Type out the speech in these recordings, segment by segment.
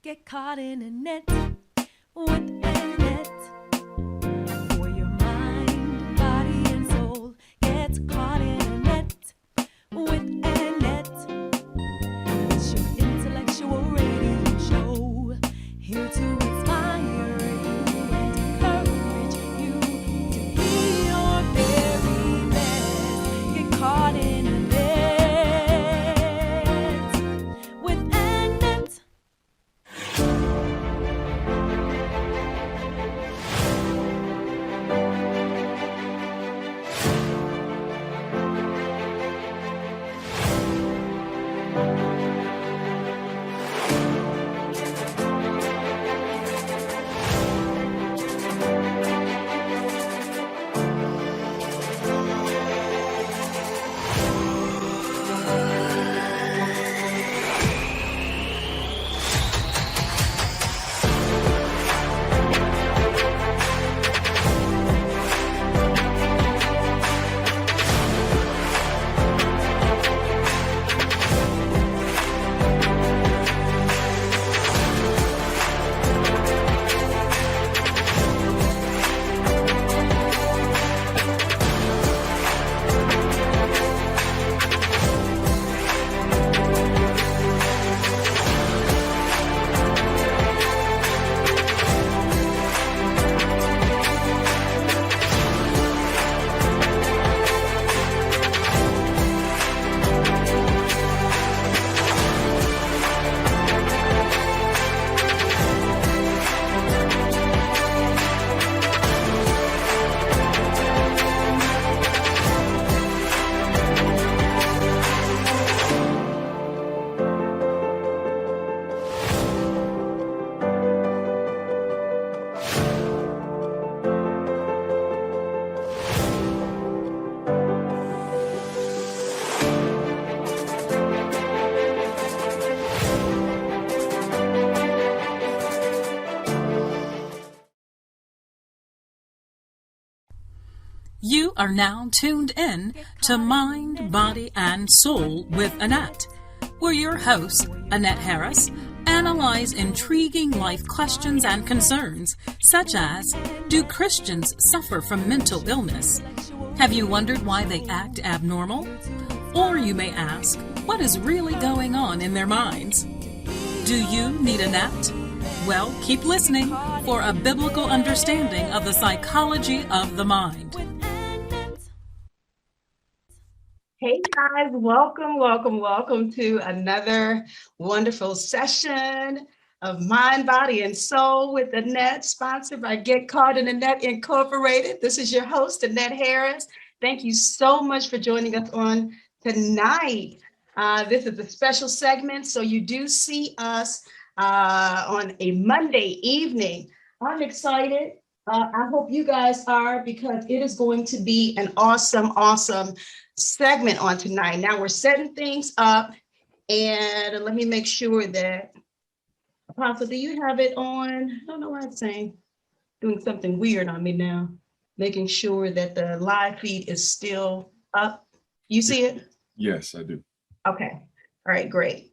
Get caught in a net with Annette. For your mind, body, and soul. Get caught in a net with Annette. It's your intellectual radio show. Here to inspire you and encourage you to be your very best. Get caught in a net with Annette. You are now tuned in to Mind, Body, and Soul with Annette, where your hosts, Annette Harris, analyze intriguing life questions and concerns, such as, do Christians suffer from mental illness? Have you wondered why they act abnormal? Or you may ask, what is really going on in their minds? Do you need Annette? Well, keep listening for a biblical understanding of the psychology of the mind. Hey guys, welcome to another wonderful session of Mind, Body, and Soul with Annette, sponsored by GetcaughtinANet Incorporated. This is your host, Annette Harris. Thank you so much for joining us on tonight. This is a special segment, so you do see us on a Monday evening. I'm excited. I hope you guys are, because it is going to be an awesome segment on tonight. Now we're setting things up, and let me make sure that, Apostle, do you have it on? I don't know why it's saying, doing something weird on me now, making sure that the live feed is still up. You see it? Yes, I do. Okay. All right, great.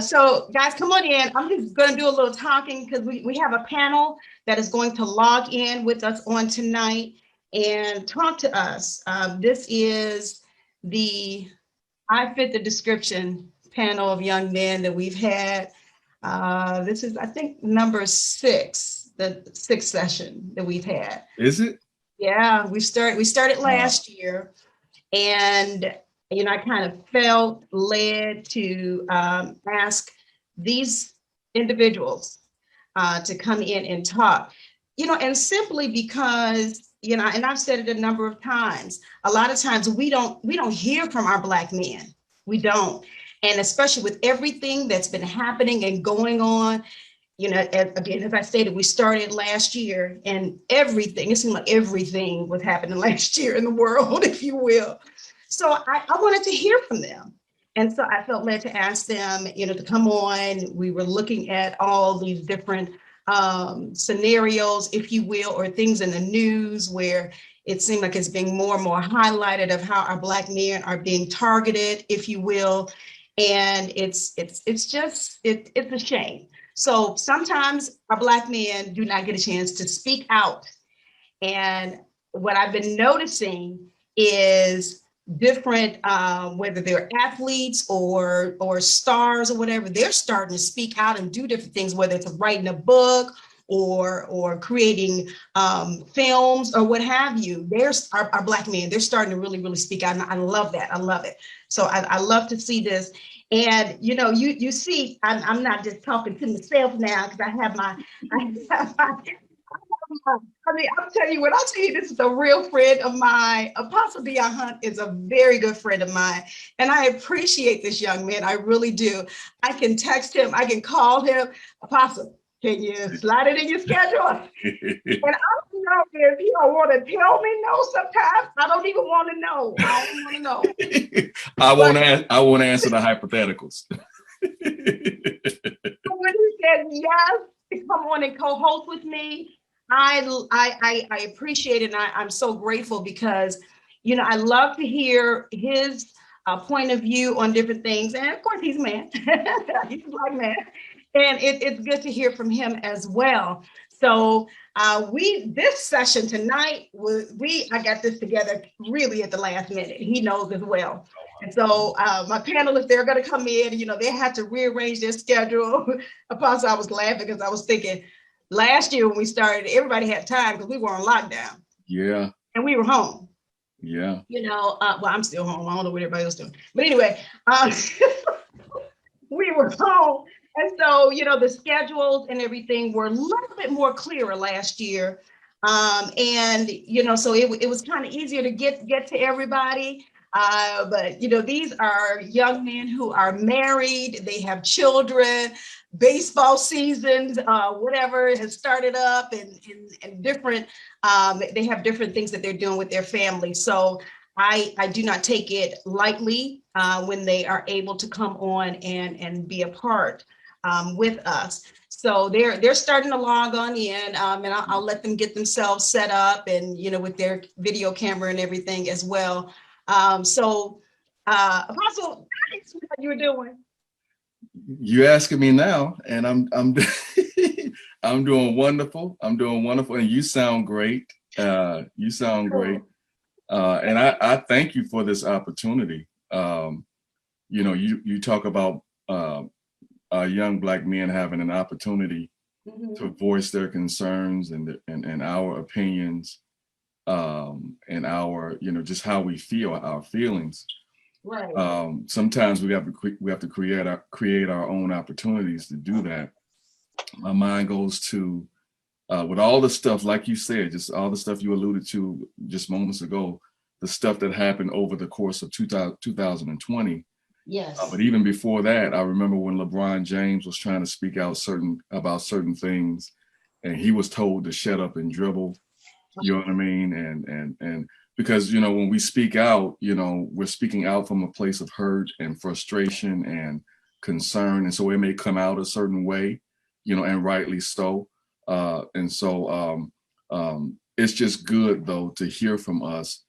So guys, come on in. I'm just going to do a little talking because we have a panel that is going to log in with us on tonight and talk to us. This is the I Fit the Description panel of young men that we've had. This is, I think, number 6, the 6th session that we've had. Is it? Yeah, we started last year, and I kind of felt led to ask these individuals to come in and talk, and simply because, and I've said it a number of times, a lot of times we don't hear from our Black men. We don't. And especially with everything that's been happening and going on, as I stated, we started last year, and it seemed like everything was happening last year in the world, if you will. So I wanted to hear from them. And so I felt led to ask them, to come on. We were looking at all these different scenarios, if you will, or things in the news where it seemed like it's being more and more highlighted of how our Black men are being targeted, if you will. And it's a shame. So sometimes our Black men do not get a chance to speak out. And what I've been noticing is different, whether they're athletes or stars or whatever, they're starting to speak out and do different things, whether it's writing a book or creating films or what have you. There's our Black men, they're starting to really speak out. And I love that. I love it. So I love to see this. And you see, I'm not just talking to myself now because I have my I mean, I'm telling you, when I tell you this is a real friend of mine, Apostle Deon Hunt is a very good friend of mine. And I appreciate this young man. I really do. I can text him. I can call him. Apostle, can you slide it in your schedule? And I don't know if he don't want to tell me no sometimes. I don't even want to know. I don't want to know. I won't answer the hypotheticals. When he said yes to come on and co-host with me, I appreciate it, and I'm so grateful because, I love to hear his point of view on different things. And of course, he's a man. He's a Black man. And it's good to hear from him as well. So this session tonight, I got this together really at the last minute. He knows as well. And so my panelists, they're going to come in, they have to rearrange their schedule. Apostle, I was laughing because I was thinking, last year when we started, everybody had time because we were on lockdown. Yeah. And we were home. Yeah. Well, I'm still home. I don't know what everybody else doing. But anyway, we were home. And so, the schedules and everything were a little bit more clearer last year. And, so it was kind of easier to get to everybody. But, these are young men who are married. They have children. Baseball seasons, whatever has started up, and different. They have different things that they're doing with their family. So I do not take it lightly when they are able to come on and be a part with us. So they're starting to log on in, and I'll let them get themselves set up and with their video camera and everything as well. Apostle, thanks for what you were doing. You're asking me now, and I'm I'm doing wonderful. I'm doing wonderful, and you sound great. You sound great, and I thank you for this opportunity. You talk about young Black men having an opportunity to voice their concerns and our opinions, and our just how we feel, our feelings. Right. Sometimes we have to create our own opportunities to do that. My mind goes to with all the stuff, like you said, just all the stuff you alluded to just moments ago, the stuff that happened over the course of 2020. Yes. But even before that, I remember when LeBron James was trying to speak out about certain things, and he was told to shut up and dribble. You know what I mean? And because, when we speak out, we're speaking out from a place of hurt and frustration and concern. And so it may come out a certain way, and rightly so. And so it's just good, though, to hear from us,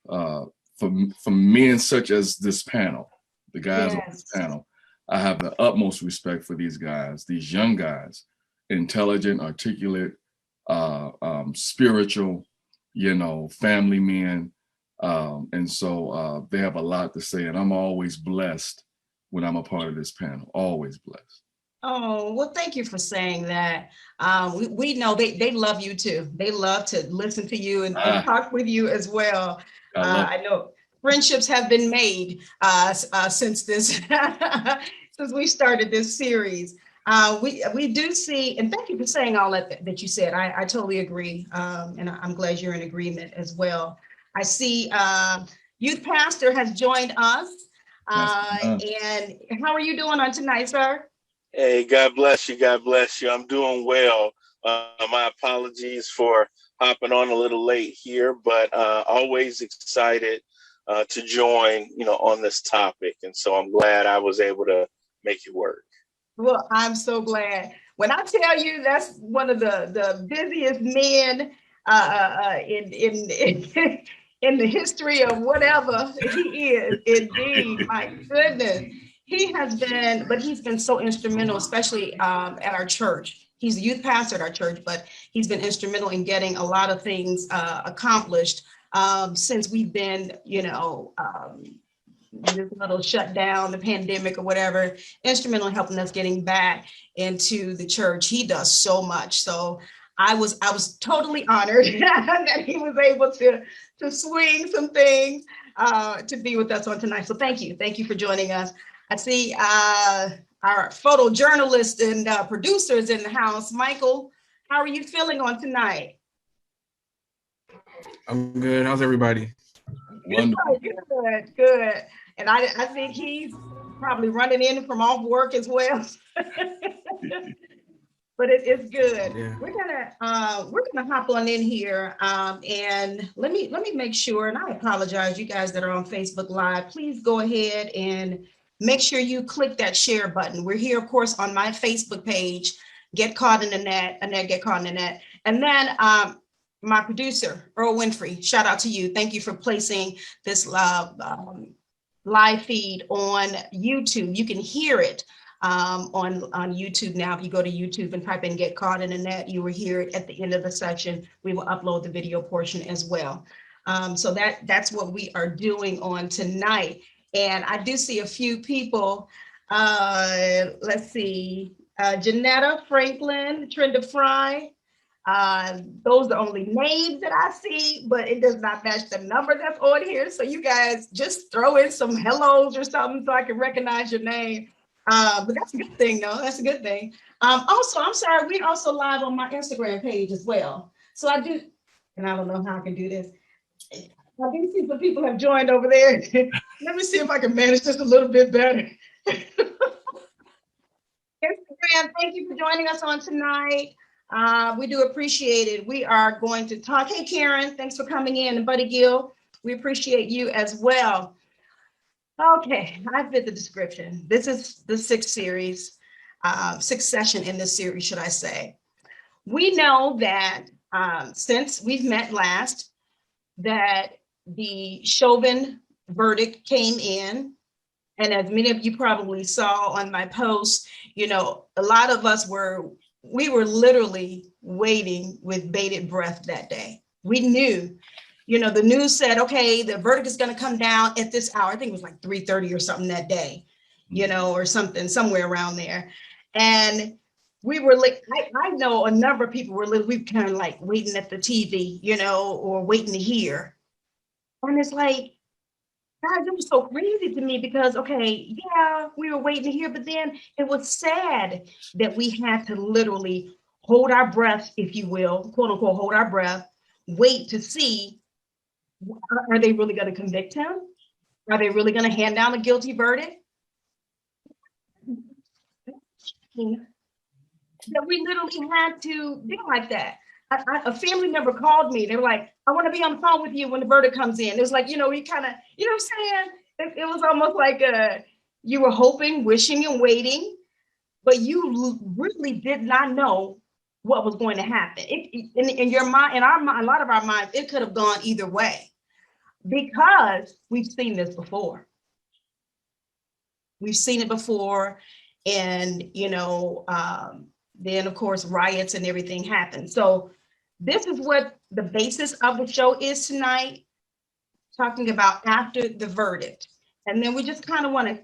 from men such as this panel, the guys on this panel. I have the utmost respect for these guys, these young guys, intelligent, articulate, spiritual, family men. And so they have a lot to say, and I'm always blessed when I'm a part of this panel, always blessed. Oh, well, thank you for saying that. We know they love you too. They love to listen to you and talk with you as well. I know friendships have been made since this, since we started this series. We do see, and thank you for saying all that you said. I totally agree, and I'm glad you're in agreement as well. I see youth pastor has joined us, and how are you doing on tonight, sir? Hey, God bless you. God bless you. I'm doing well. My apologies for hopping on a little late here, but always excited to join, on this topic. And so I'm glad I was able to make it work. Well, I'm so glad. When I tell you that's one of the busiest men in the history of whatever he is, indeed, my goodness. He has been, but he's been so instrumental, especially at our church. He's the youth pastor at our church, but he's been instrumental in getting a lot of things accomplished since we've been, this little shutdown, the pandemic or whatever, instrumental in helping us getting back into the church. He does so much. So I was totally honored that he was able to swing some things to be with us on tonight. So thank you for joining us. I see our photojournalist and producers in the house. Michael, how are you feeling on tonight? I'm good. How's everybody? Wonderful. Good. And I think he's probably running in from off work as well. But it's good. Yeah. We're gonna hop on in here, and let me make sure. And I apologize, you guys that are on Facebook Live. Please go ahead and make sure you click that share button. We're here, of course, on my Facebook page, GetcaughtinANet, Annette Getcaughtin ANet, and then my producer Earl Winfrey. Shout out to you. Thank you for placing this live feed on YouTube. You can hear it on YouTube now. If you go to YouTube and type in GetcaughtinANet, you will hear it at the end of the session. We will upload the video portion as well. So that's what we are doing on tonight. And I do see a few people. Let's see, Janetta Franklin, Trenda Fry. Those are the only names that I see, but it does not match the number that's on here. So you guys just throw in some hellos or something so I can recognize your name. But that's a good thing, though. That's a good thing. Also, I'm sorry, we're also live on my Instagram page as well. So I do, and I don't know how I can do this. I do see some people have joined over there. Let me see if I can manage this a little bit better. Instagram, thank you for joining us on tonight. We do appreciate it. We are going to talk. Hey, Karen, thanks for coming in. And Buddy Gill, we appreciate you as well. Okay, I fit the description. This is the sixth session in this series, should I say. We know that since we've met last, that the Chauvin verdict came in. And as many of you probably saw on my post, a lot of us we were literally waiting with bated breath that day. We knew, the news said, okay, the verdict is going to come down at this hour. I think it was like 3:30 or something that day, or something, somewhere around there. And we were like, I know a number of people were we kind of like waiting at the TV, or waiting to hear. And it's like, guys, it was so crazy to me because, okay, yeah, we were waiting to hear, but then it was sad that we had to literally hold our breath, if you will, quote unquote, hold our breath, wait to see, are they really going to convict him? Are they really going to hand down a guilty verdict? That we literally had to be like that. A family member called me. They were like, I want to be on the phone with you when the verdict comes in. It was like, you kind of, what I'm saying? It was almost like you were hoping, wishing, and waiting, but you really did not know what was going to happen. In your mind, in our mind, a lot of our minds, it could have gone either way because we've seen this before. We've seen it before, and then of course riots and everything happened. So this is what the basis of the show is tonight, talking about after the verdict. And then we just kind of want to,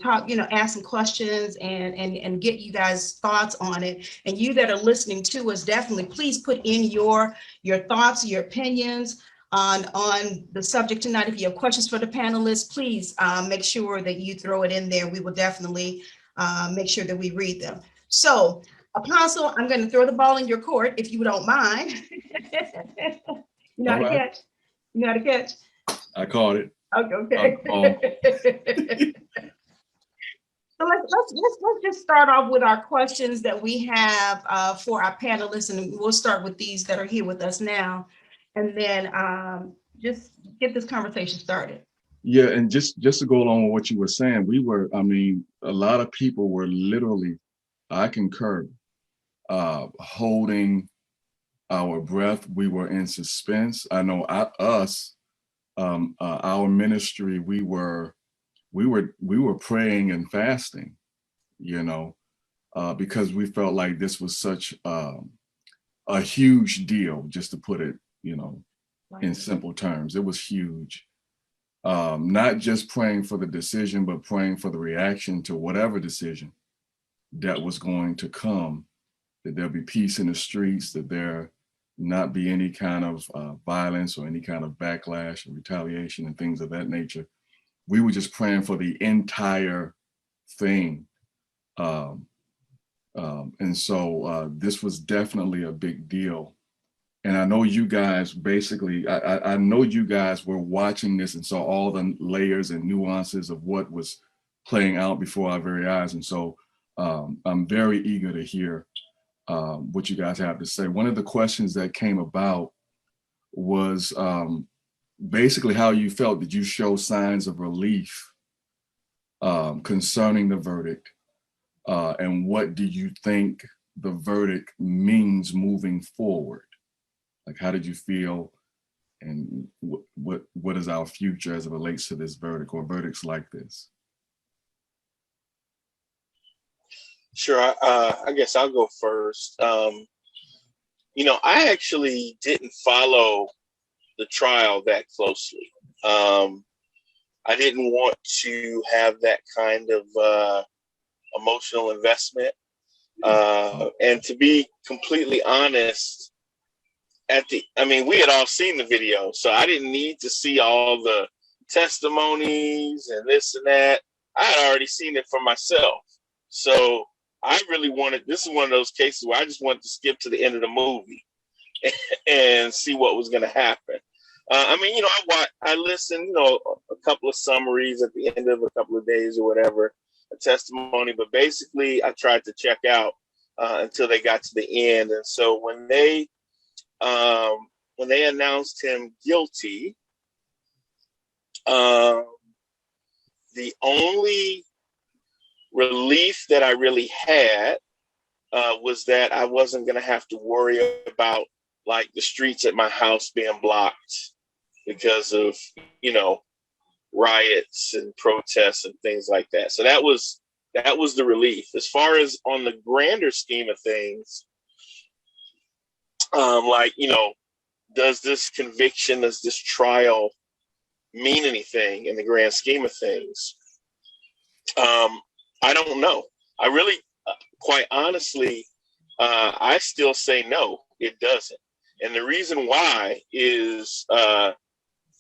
talk, ask some questions and get you guys' thoughts on it. And you that are listening to us, definitely please put in your thoughts, your opinions on the subject tonight. If you have questions for the panelists, please make sure that you throw it in there. We will definitely make sure that we read them. So, Apostle, I'm going to throw the ball in your court, if you don't mind. You know how to catch? You know how to catch? I caught it. Okay. So let's just start off with our questions that we have for our panelists, and we'll start with these that are here with us now, and then just get this conversation started. Yeah, and just to go along with what you were saying, a lot of people were literally, I concur, holding our breath. We were in suspense. I know our ministry, we were we were praying and fasting, because we felt like this was such a huge deal, just to put it, in simple terms. It was huge. Not just praying for the decision, but praying for the reaction to whatever decision that was going to come, that there'll be peace in the streets, that there not be any kind of violence or any kind of backlash or retaliation and things of that nature. We were just praying for the entire thing. And so this was definitely a big deal. And I know you guys basically, I know you guys were watching this and saw all the layers and nuances of what was playing out before our very eyes. And so I'm very eager to hear what you guys have to say. One of the questions that came about was basically how you felt. Did you show signs of relief concerning the verdict? And what do you think the verdict means moving forward? Like, how did you feel, and what is our future as it relates to this verdict or verdicts like this? Sure. I guess I'll go first. I actually didn't follow the trial that closely. I didn't want to have that kind of emotional investment. And to be completely honest, we had all seen the video, so I didn't need to see all the testimonies and this and that. I had already seen it for myself. So I really this is one of those cases where I just wanted to skip to the end of the movie and see what was going to happen. I listened, a couple of summaries at the end of a couple of days or whatever, a testimony, but basically I tried to check out until they got to the end. And so when they announced him guilty, the only relief that I really had was that I wasn't going to have to worry about like the streets at my house being blocked because of, riots and protests and things like that. So that was the relief. As far as on the grander scheme of things, does this conviction, does this trial mean anything in the grand scheme of things? I don't know. I really, quite honestly, I still say no, it doesn't. And the reason why is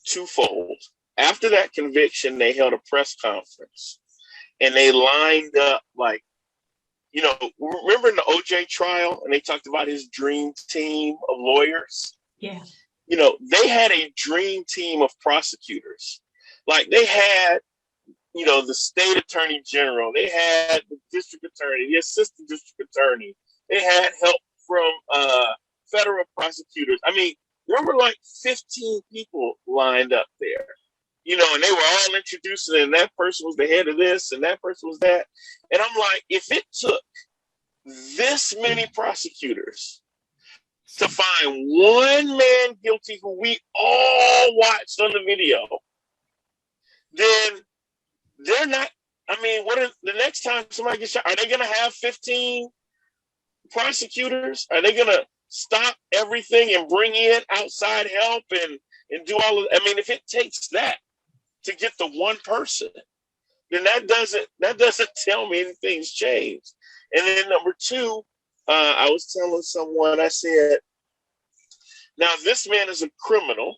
twofold. After that conviction, they held a press conference and they lined up remember in the OJ trial, and they talked about his dream team of lawyers? Yeah. They had a dream team of prosecutors. Like they had, the state attorney general, they had the district attorney, the assistant district attorney, they had help from federal prosecutors. There were like 15 people lined up there, and they were all introducing, and that person was the head of this, and that person was that. And I'm like, if it took this many prosecutors to find one man guilty who we all watched on the video, then they're not, the next time somebody gets shot, are they going to have 15 prosecutors? Are they going to stop everything and bring in outside help and do all of if it takes that to get the one person, then that doesn't tell me anything's changed. And then number two, I was telling someone, I said, now this man is a criminal.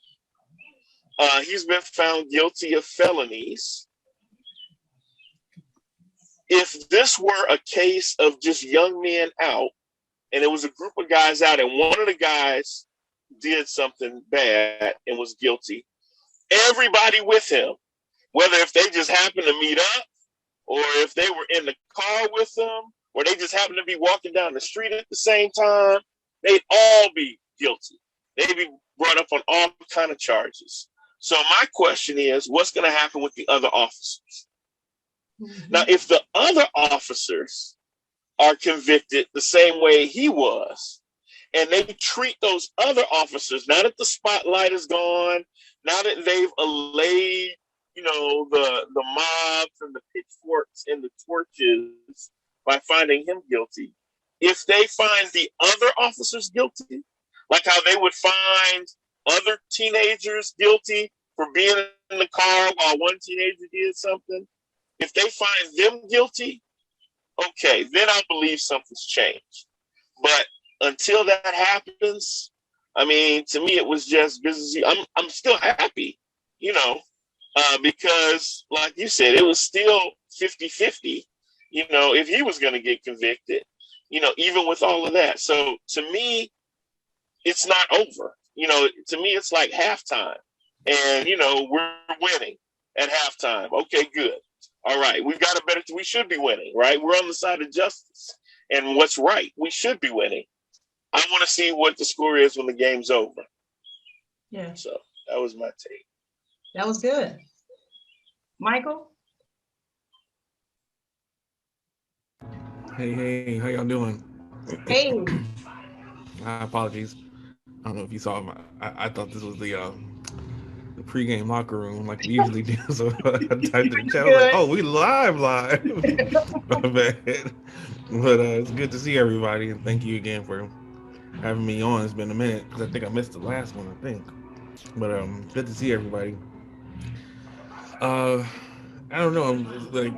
He's been found guilty of felonies. If this were a case of just young men out, and it was a group of guys out, and one of the guys did something bad and was guilty, everybody with him, whether if they just happened to meet up, or if they were in the car with them, or they just happened to be walking down the street at the same time, they'd all be guilty. They'd be brought up on all kind of charges. So my question is, what's going to happen with the other officers? Mm-hmm. Now, if the other officers are convicted the same way he was, and they treat those other officers, now that the spotlight is gone, now that they've allayed the mobs and the pitchforks and the torches by finding him guilty. If they find the other officers guilty, like how they would find other teenagers guilty for being in the car while one teenager did something, if they find them guilty, okay, then I believe something's changed. But until that happens, I mean, to me, it was just business. I'm still happy, because like you said, it was still 50-50, if he was going to get convicted, even with all of that. So to me, it's not over. To me, it's like halftime. And, we're winning at halftime. Okay, good. All right, we should be winning, right? We're on the side of justice and what's right. We should be winning. I want to see what the score is when the game's over. Yeah. So that was my take. That was good. Michael? Hey, how y'all doing? Hey. Apologies. I don't know if you saw I thought this was the pregame locker room like we usually do. So I typed in the chat, like, oh, we live. My bad. But it's good to see everybody, and thank you again for having me on. It's been a minute because I think I missed the last one, I think. But good to see everybody. I don't know, I'm like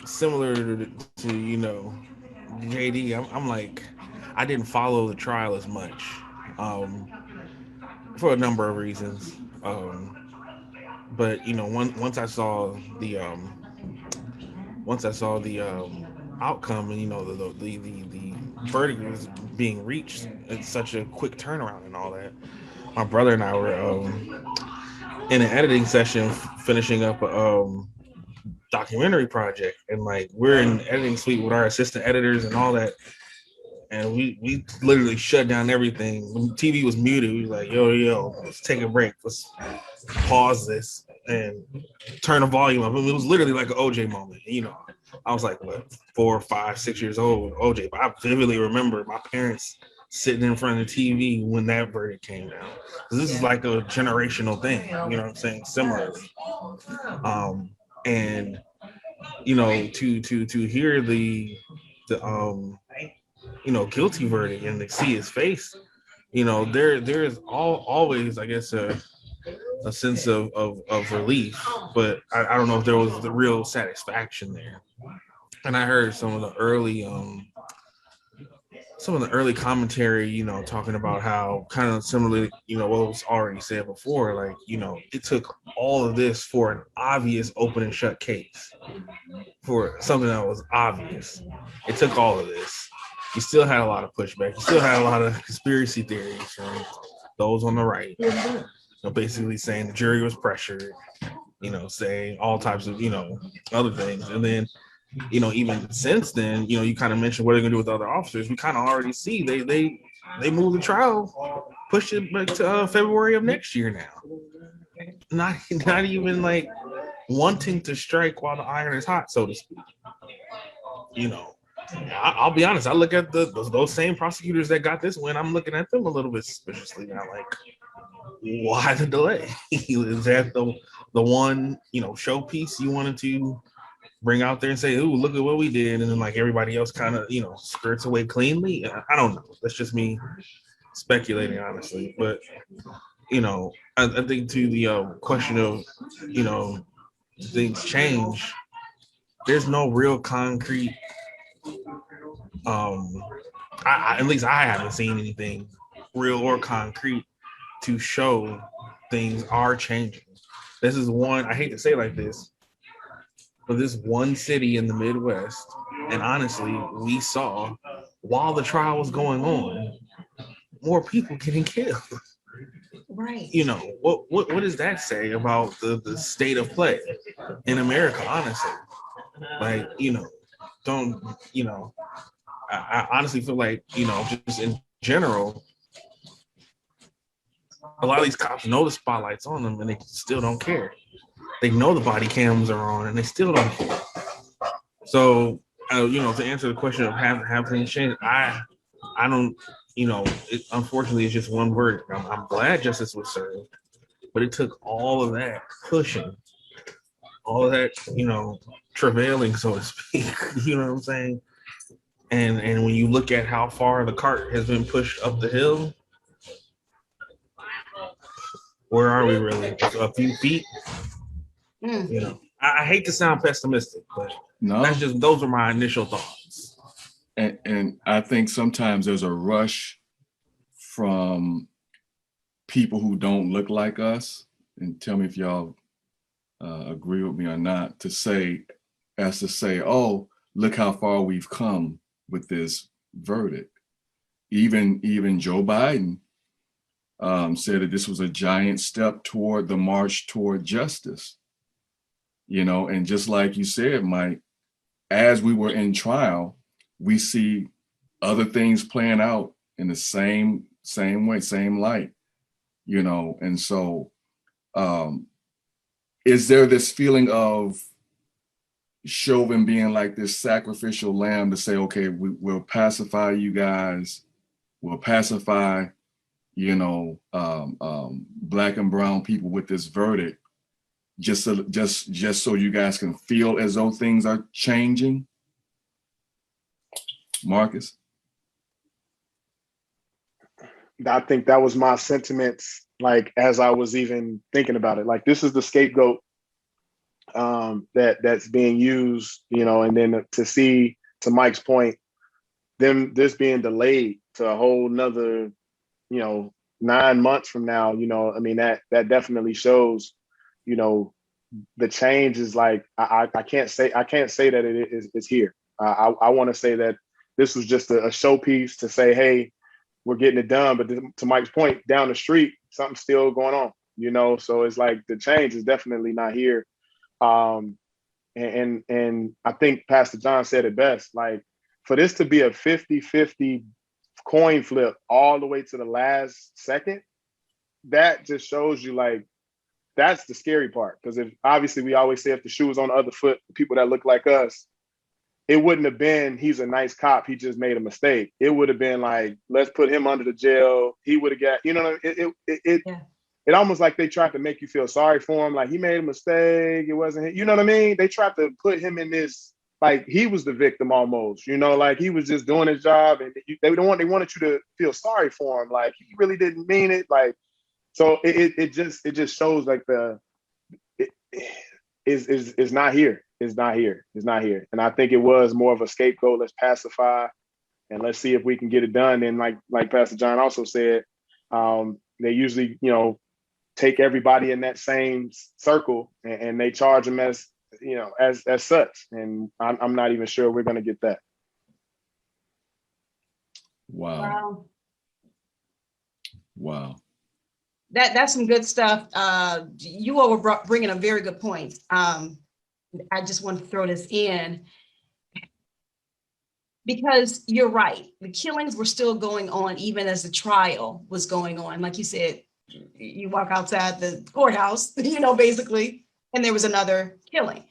similar to JD. I'm like, I didn't follow the trial as much for a number of reasons. But once I saw the outcome, and the verdict was being reached, it's such a quick turnaround and all that. My brother and I were in an editing session finishing up a documentary project, and like we're in the editing suite with our assistant editors and all that, and we literally shut down everything. When the TV was muted, we was like, yo, let's take a break, let's pause this and turn the volume up. I mean, it was literally like an OJ moment. I was like, what, 4, 5, 6 years old, OJ, but I vividly remember my parents sitting in front of the TV when that verdict came down. This is like a generational thing, you know what I'm saying? Similarly. And to hear the guilty verdict and to see his face, there is always, I guess, a sense of relief, but I don't know if there was the real satisfaction there. And I heard some of the early commentary, talking about how kind of similarly, what was already said before, like, it took all of this for an obvious open and shut case, for something that was obvious. It took all of this. You still had a lot of pushback. You still had a lot of conspiracy theories from those on the right, basically saying the jury was pressured, saying all types of, other things. And then, even since then, you kind of mentioned what they're gonna do with other officers. We kind of already see they moved the trial, pushed it back to February of next year now. Not even like wanting to strike while the iron is hot, so to speak. I'll be honest. I look at those same prosecutors that got this win. I'm looking at them a little bit suspiciously now. Like, why the delay? Is that the one showpiece you wanted to bring out there and say, "Ooh, look at what we did," and then like everybody else kind of skirts away cleanly? I don't know. That's just me speculating, honestly. But I think to the question of things change. There's no real concrete. At least I haven't seen anything real or concrete to show things are changing. This is one, I hate to say it like this, but this one city in the Midwest, and honestly, we saw while the trial was going on, more people getting killed. Right. What does that say about the state of play in America, honestly? Like, I honestly feel like, just in general, a lot of these cops know the spotlight's on them and they still don't care. They know the body cams are on and they still don't care. So, to answer the question of have things changed, I don't, it, unfortunately, it's just one verdict. I'm glad justice was served, but it took all of that pushing all that, travailing, so to speak. You know what I'm saying? And when you look at how far the cart has been pushed up the hill, where are we really? A few feet? I hate to sound pessimistic, but those are my initial thoughts. And I think sometimes there's a rush from people who don't look like us, and tell me if y'all agree with me or not, to say, oh, look how far we've come with this verdict. Even Joe Biden said that this was a giant step toward the march toward justice. And just like you said, Mike, as we were in trial, we see other things playing out in the same way, same light, and so is there this feeling of Chauvin being like this sacrificial lamb to say, okay, we'll pacify you guys, we'll pacify, Black and brown people with this verdict, just so you guys can feel as though things are changing? Marcus? I think that was my sentiments, like, as I was even thinking about it. Like, this is the scapegoat that's being used, and then to see, to Mike's point, this being delayed to a whole nother, 9 months from now, that definitely shows, the change is like, I can't say that it is here. I want to say that this was just a showpiece to say, hey, we're getting it done. But to Mike's point, down the street, something's still going on, so it's like the change is definitely not here. And I think Pastor John said it best, like, for this to be a 50-50 coin flip all the way to the last second, that just shows you, like, that's the scary part. Because obviously we always say, if the shoe was on the other foot, the people that look like us, it wouldn't have been, he's a nice cop, he just made a mistake. It would have been like, let's put him under the jail. He would have got, it almost like they tried to make you feel sorry for him. Like, he made a mistake. It wasn't him. You know what I mean? They tried to put him in this, like, he was the victim almost, like he was just doing his job, and they wanted you to feel sorry for him. Like, he really didn't mean it. Like, so it just shows, like, it's not here. It's not here. It's not here. And I think it was more of a scapegoat. Let's pacify and let's see if we can get it done. And like Pastor John also said, they usually, take everybody in that same circle and they charge them as such. And I'm not even sure we're going to get that. Wow. That's some good stuff. You all were bringing a very good point. I just want to throw this in because you're right. The killings were still going on even as the trial was going on. Like you said, you walk outside the courthouse, basically, and there was another killing.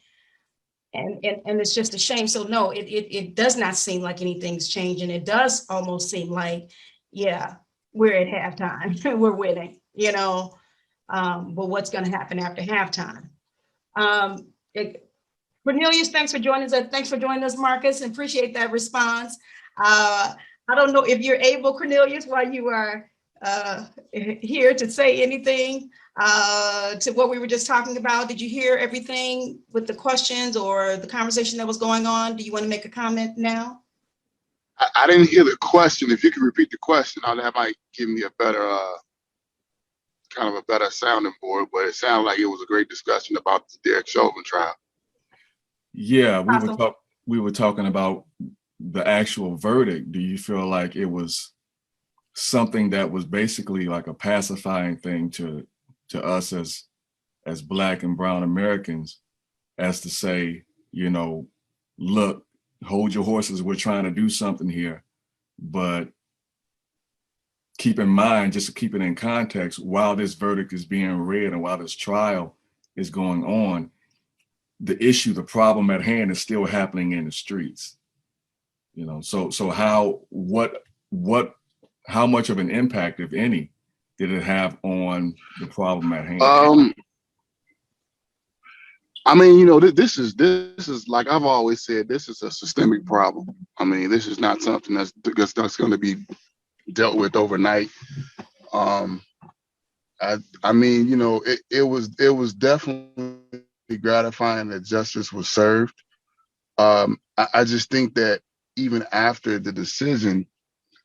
And it's just a shame. So no, it does not seem like anything's changing. It does almost seem like, yeah, we're at halftime, we're winning, but what's going to happen after halftime? Cornelius, thanks for joining us. Thanks for joining us, Marcus. Appreciate that response. I don't know if you're able, Cornelius, while you are here, to say anything to what we were just talking about. Did you hear everything with the questions or the conversation that was going on? Do you want to make a comment now? I didn't hear the question. If you could repeat the question, that might give me a better, kind of a better sounding board. But it sounded like it was a great discussion about the Derek Chauvin trial. Yeah, we were talking about the actual verdict. Do you feel like it was something that was basically like a pacifying thing to us as Black and brown Americans, as to say, look, hold your horses, we're trying to do something here, but keep in mind, just to keep it in context, while this verdict is being read and while this trial is going on, the problem at hand is still happening in the streets. So how much of an impact, if any, did it have on the problem at hand? I mean, you know, this is like I've always said, this is a systemic problem. I mean, this is not something that's going to be dealt with overnight. Um, I mean, you know, it was definitely gratifying that justice was served. I just think that even after the decision,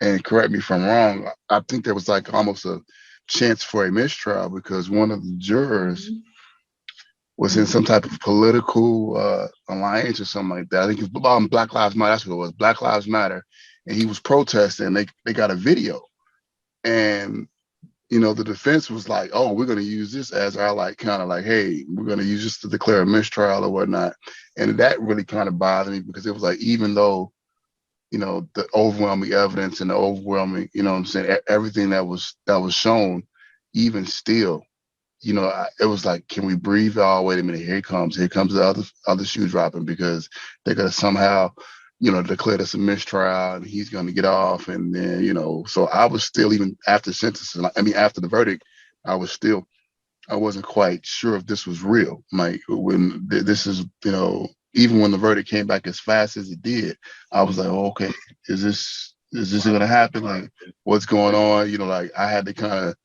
and correct me if I'm wrong, I think there was like almost a chance for a mistrial because one of the jurors was in some type of political alliance or something like that. I think it's Black Lives Matter. That's what it was. Black Lives Matter, and he was protesting. They got a video, and you know the defense was like, "Oh, we're going to use this as our like kind of like, hey, we're going to use this to declare a mistrial or whatnot." And that really kind of bothered me because it was like, even though you know the overwhelming evidence and the overwhelming, you know, what I'm saying everything that was shown, even still you know, it was like, can we breathe? Oh, wait a minute, here comes the other shoe dropping because they're gonna somehow, you know, declare this a mistrial and he's gonna get off, and then you know, so I was still even after sentencing, I mean after the verdict, I wasn't quite sure if this was real. Like when this is, you know, even when the verdict came back as fast as it did, I was like, oh, okay, is this gonna happen? Like, what's going on? You know, like I had to kind of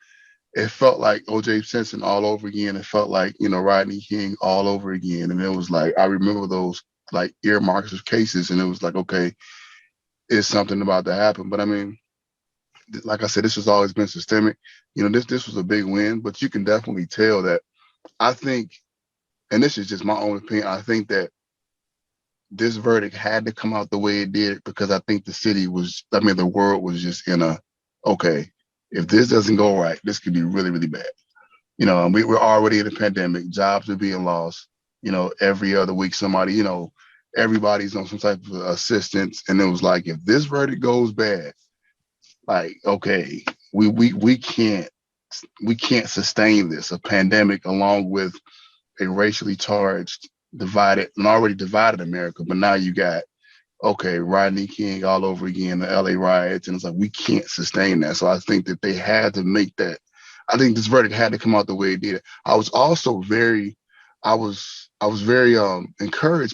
it felt like OJ Simpson all over again. It felt like, you know, Rodney King all over again. And it was like, I remember those like earmarks of cases. And it was like, okay, is something about to happen. But I mean, like I said, this has always been systemic. You know, this was a big win, but you can definitely tell that I think, and this is just my own opinion, I think that this verdict had to come out the way it did because I think the world was just in a, okay, if this doesn't go right, this could be really, really bad. You know, and we're already in a pandemic. Jobs are being lost. You know, every other week somebody, you know, everybody's on some type of assistance. And it was like, if this verdict goes bad, like, okay, we can't sustain this, a pandemic along with a racially charged, divided, and already divided America. But now you got okay, Rodney King all over again, the LA riots, and it's like we can't sustain that. So I think that they had to make that. I think this verdict had to come out the way it did. I was also very encouraged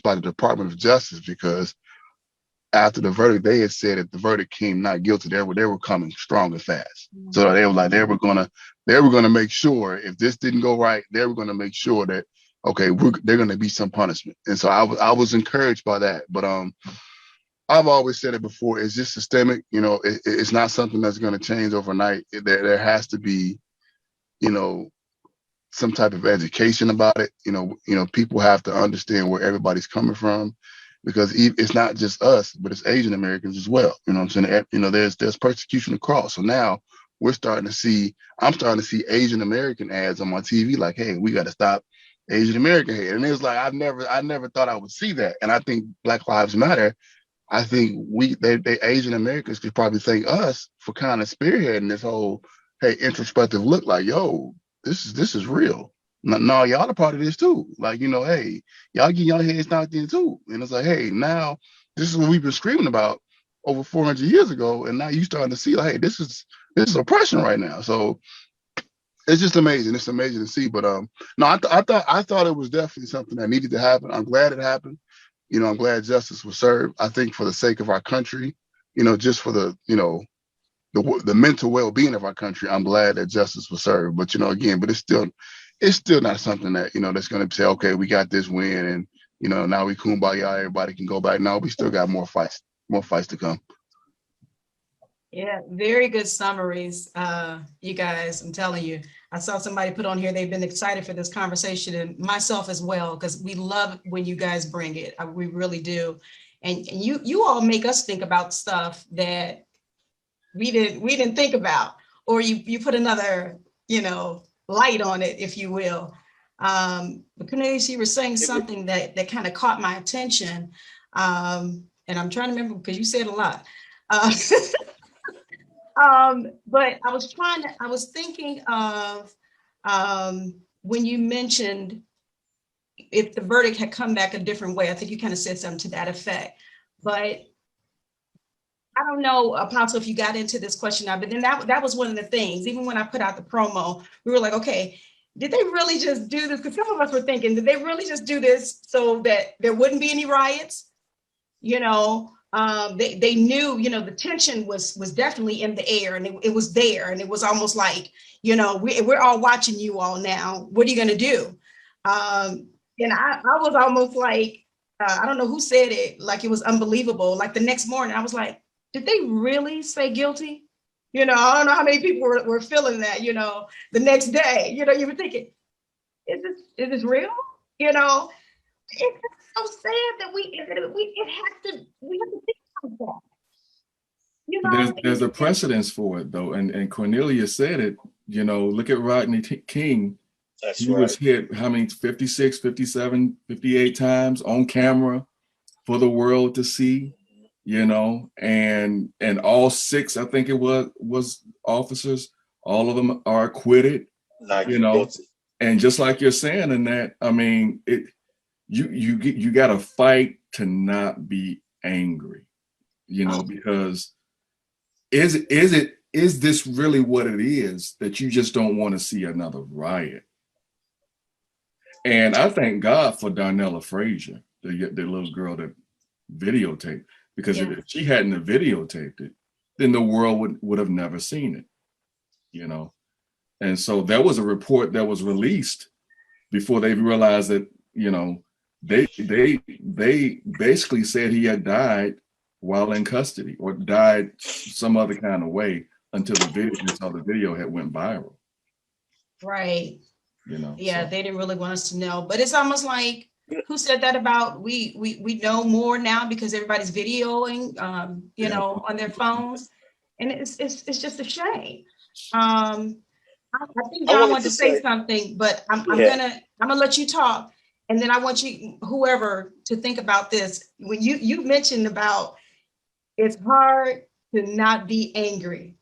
by the Department of Justice because after the verdict, they had said that the verdict came not guilty. They were coming strong and fast. So they were like they were gonna make sure if this didn't go right, they were gonna make sure that okay, they're gonna be some punishment. And so I was encouraged by that. But I've always said it before. It's just systemic. You know, it's not something that's going to change overnight. There has to be, you know, some type of education about it. People have to understand where everybody's coming from, because it's not just us, but it's Asian Americans as well. You know what I'm saying? You know, there's persecution across. So now I'm starting to see Asian American ads on my TV like, hey, we got to stop Asian American hate. And it was like I never thought I would see that. And I think Black Lives Matter. I think they Asian Americans could probably thank us for kind of spearheading this whole, hey, introspective look like, yo, this is real. No, y'all are part of this too. Like, you know, hey, y'all get your heads knocked in too. And it's like, hey, now this is what we've been screaming about over 400 years ago. And now you starting to see like, hey, this is oppression right now. So it's just amazing. It's amazing to see. But no, I thought it was definitely something that needed to happen. I'm glad it happened. You know, I'm glad justice was served. I think for the sake of our country, you know, just for the, you know, the mental well-being of our country, I'm glad that justice was served. But, you know, again, but it's still not something that, you know, that's going to say, okay, we got this win and, you know, now we kumbaya, everybody can go back. No, we still got more fights to come. Yeah, very good summaries, you guys. I'm telling you, I saw somebody put on here, they've been excited for this conversation, and myself as well, because we love when you guys bring it. We really do. And you all make us think about stuff that we didn't think about, or you put another, you know, light on it, if you will. But Cornelius, you were saying something that kind of caught my attention. And I'm trying to remember because you said a lot. But I was thinking of when you mentioned if the verdict had come back a different way. I think you kind of said something to that effect. But I don't know, Apostle, if you got into this question now, but then that was one of the things, even when I put out the promo, we were like, okay, did they really just do this? Because some of us were thinking, did they really just do this so that there wouldn't be any riots? You know, they knew, you know, the tension was definitely in the air, and it was there, and it was almost like, you know, we're all watching you all now. What are you going to do? And I was almost like, I don't know who said it, like it was unbelievable. Like the next morning, I was like, did they really say guilty? You know, I don't know how many people were feeling that, you know, the next day, you know, you were thinking, is this real? You know, it's so sad that we have to think about that. You know, There's a precedence for it though. And Cornelius said it, you know, look at Rodney King. That's He right. was hit how many, 56, 57, 58 times on camera for the world to see, you know, and all 6, I think it was officers, all of them are acquitted, Not you know, guilty. and just like you're saying, Annette, I mean, you got to fight to not be angry, you know, because is this really what it is that you just don't want to see another riot? And I thank God for Darnella Frazier, the little girl that videotaped, because if she hadn't have videotaped it, then the world would have never seen it, you know. And so there was a report that was released before they realized that, you know, they basically said he had died while in custody or died some other kind of way until the video had went viral. right. You know, Yeah, so. they didn't really want us to know, but it's almost like, who said that about we know more now because everybody's videoing, you know, on their phones, and it's just a shame. I think John wanted to say something, but I'm gonna let you talk, and then I want you, whoever, to think about this. When you mentioned about it's hard to not be angry,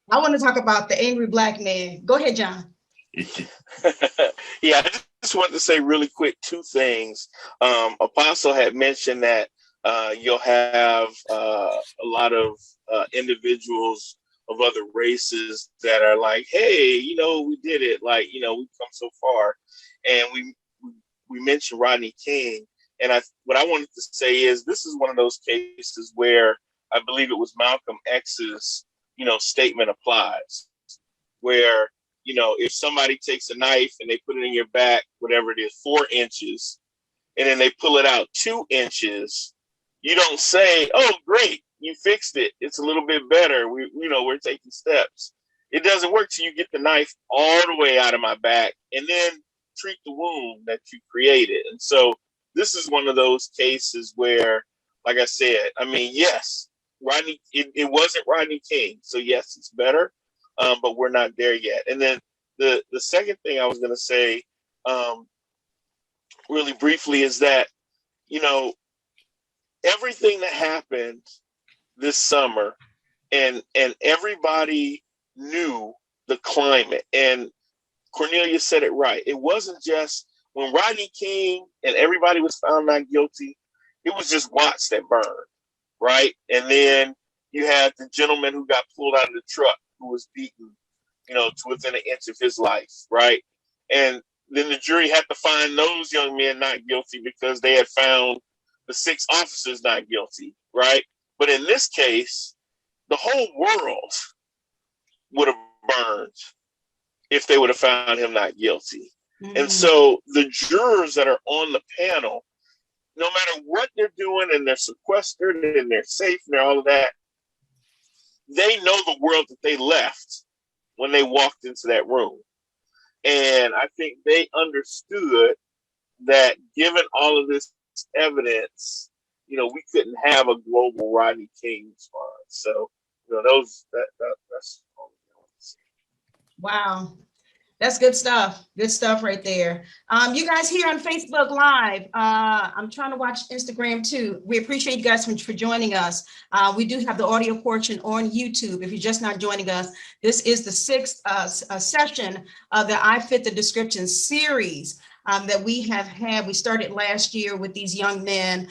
I want to talk about the angry Black man. Go ahead, John. Yeah, I just wanted to say really quick 2 things. Apostle had mentioned that you'll have a lot of individuals of other races that are like, hey, you know, we did it. Like, you know, we've come so far. And we mentioned Rodney King. And what I wanted to say is this is one of those cases where I believe it was Malcolm X's, you know, statement applies, where, you know, if somebody takes a knife and they put it in your back, whatever it is, 4 inches, and then they pull it out 2 inches, you don't say, oh, great, you fixed it. It's a little bit better. We're taking steps. It doesn't work till you get the knife all the way out of my back and then treat the wound that you created. And so this is one of those cases where, like I said, I mean, yes, Rodney, it wasn't Rodney King. So yes, it's better. But we're not there yet. And then the second thing I was going to say really briefly is that, you know, everything that happened this summer and everybody knew the climate, and Cornelius said it right. It wasn't just when Rodney King and everybody was found not guilty, it was just Watts that burned, right? And then you had the gentleman who got pulled out of the truck, who was beaten, you know, to within an inch of his life, right? And then the jury had to find those young men not guilty because they had found the 6 officers not guilty, right? But in this case, the whole world would have burned if they would have found him not guilty. And so the jurors that are on the panel, no matter what they're doing, and they're sequestered and they're safe and they're all of that, they know the world that they left when they walked into that room. And I think they understood that given all of this evidence, you know, we couldn't have a global Rodney King response. So, you know, that's all I want to say. Wow. That's good stuff. Good stuff right there. You guys here on Facebook Live, I'm trying to watch Instagram too. We appreciate you guys for joining us. We do have the audio portion on YouTube. If you're just not joining us, this is the 6th session of the I Fit the Description series. that we have had. We started last year with these young men.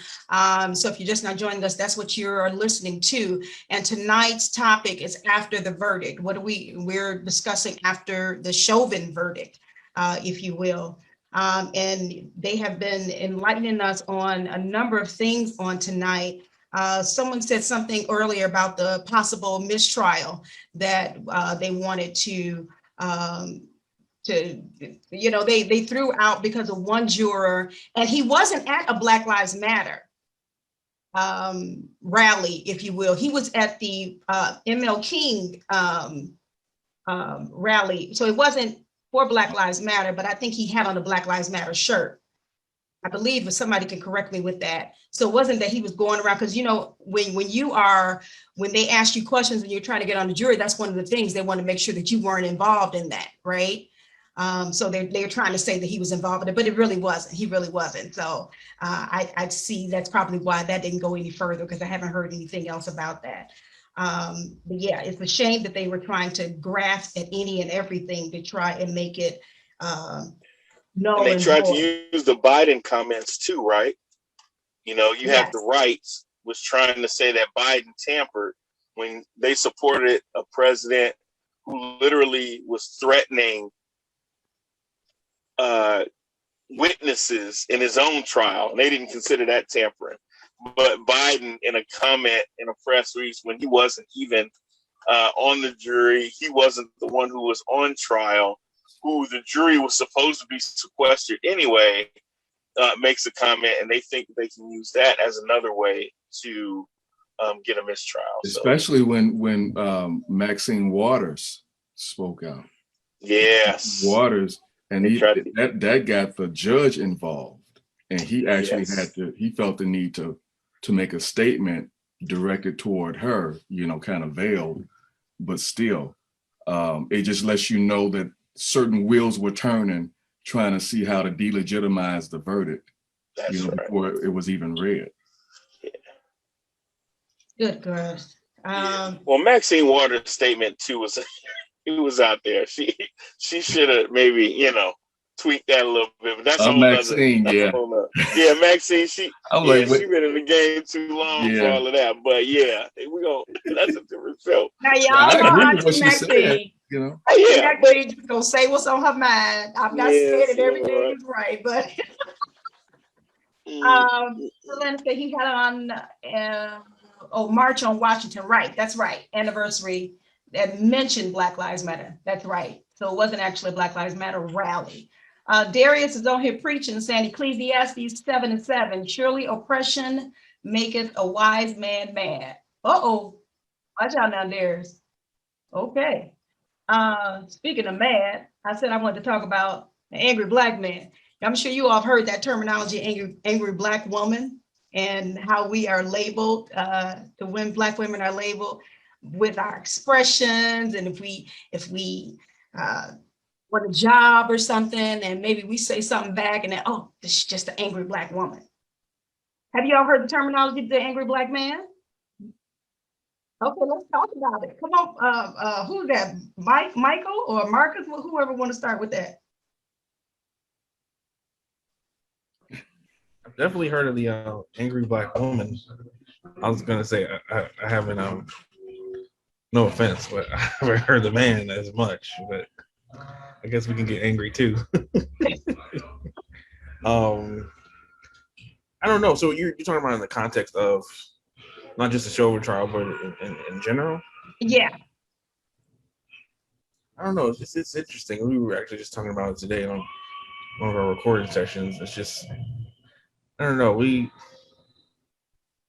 So if you're just now joining us, that's what you're listening to. And tonight's topic is after the verdict. We're discussing after the Chauvin verdict, if you will. And they have been enlightening us on a number of things on tonight. Someone said something earlier about the possible mistrial that they wanted to they threw out because of one juror, and he wasn't at a Black Lives Matter rally, if you will. He was at the ML King rally. So it wasn't for Black Lives Matter, but I think he had on a Black Lives Matter shirt. I believe, if somebody can correct me with that. So it wasn't that he was going around, because, you know, when they ask you questions and you're trying to get on the jury, that's one of the things they want to make sure that you weren't involved in that, right? So they're trying to say that he was involved in it, but it really wasn't. He really wasn't. So I see that's probably why that didn't go any further, because I haven't heard anything else about that. But yeah, it's a shame that they were trying to grasp at any and everything to try and make it and they tried to use the Biden comments too, right? You know, you have the rights was trying to say that Biden tampered when they supported a president who literally was threatening witnesses in his own trial, and they didn't consider that tampering. But Biden, in a comment in a press release, when he wasn't even on the jury, he wasn't the one who was on trial, who the jury was supposed to be sequestered anyway, makes a comment, and they think they can use that as another way to get a mistrial. Especially when Maxine Waters spoke out. Yes. Waters, and that got the judge involved, and he actually he felt the need to make a statement directed toward her, you know, kind of veiled, but still, it just lets you know that certain wheels were turning, trying to see how to delegitimize the verdict. That's right. Before it was even read. Yeah. Good girl. Well, Maxine Waters' statement too was it was out there. She should have maybe, you know, tweaked that a little bit. But that's a whole Maxine, yeah, Maxine. She been in the game too long for all of that. But that's a different show. Now y'all know Auntie Maxine. You know, Maxine just gonna say what's on her mind. I'm not saying that everything is right, but Lindsay, he had on March on Washington, right? That's right. Anniversary that mentioned Black Lives Matter. That's right. So it wasn't actually a Black Lives Matter rally. Darius is on here preaching, saying Ecclesiastes 7:7. Surely oppression maketh a wise man mad. Uh-oh. Watch out now, Darius. Okay. Speaking of mad, I said I wanted to talk about an angry Black man. I'm sure you all have heard that terminology, angry Black woman, and how we are labeled, when Black women are labeled with our expressions. And if we want a job or something, and maybe we say something back, and then, oh, this is just an angry Black woman. Have you all heard the terminology, the angry Black man? Okay, let's talk about it. Come on, who's that? Michael or Marcus? Whoever want to start with that. I've definitely heard of the angry Black woman. I was gonna say I haven't. No offense, but I haven't heard the man as much. But I guess we can get angry too. I don't know. So you're talking about in the context of not just the Chauvin trial, but in general? Yeah. I don't know. It's interesting. We were actually just talking about it today on one of our recording sessions. It's just, I don't know.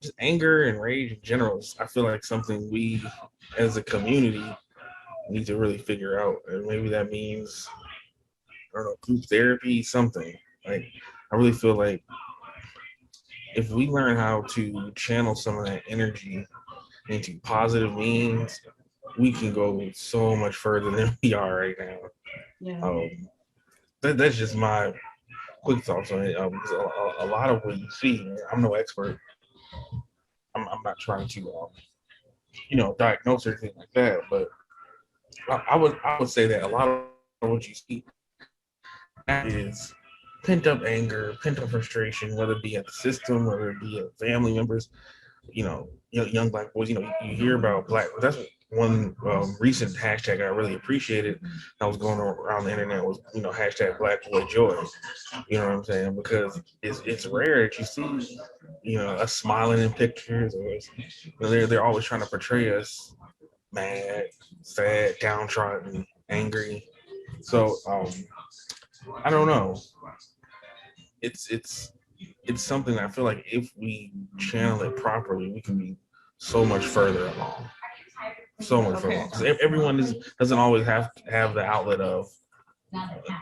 Just anger and rage in general, I feel like something we as a community need to really figure out. And maybe that means, I don't know, group therapy, something. Like, I really feel like if we learn how to channel some of that energy into positive means, we can go so much further than we are right now. Yeah. That's just my quick thoughts on it. Because a lot of what you see, I'm no expert. I'm not trying to, diagnose or anything like that. But I would say that a lot of what you see is pent up anger, pent up frustration, whether it be at the system, whether it be at family members, young black boys. You hear about black. That's one recent hashtag I really appreciated that was going around the internet was hashtag Black Boy Joy. You know what I'm saying? Because it's rare that you see us smiling in pictures, or they're always trying to portray us mad, sad, downtrodden, angry. So I don't know. It's something that I feel like if we channel it properly, we can be so much further along. So much further along. 'Cause everyone doesn't always have the outlet of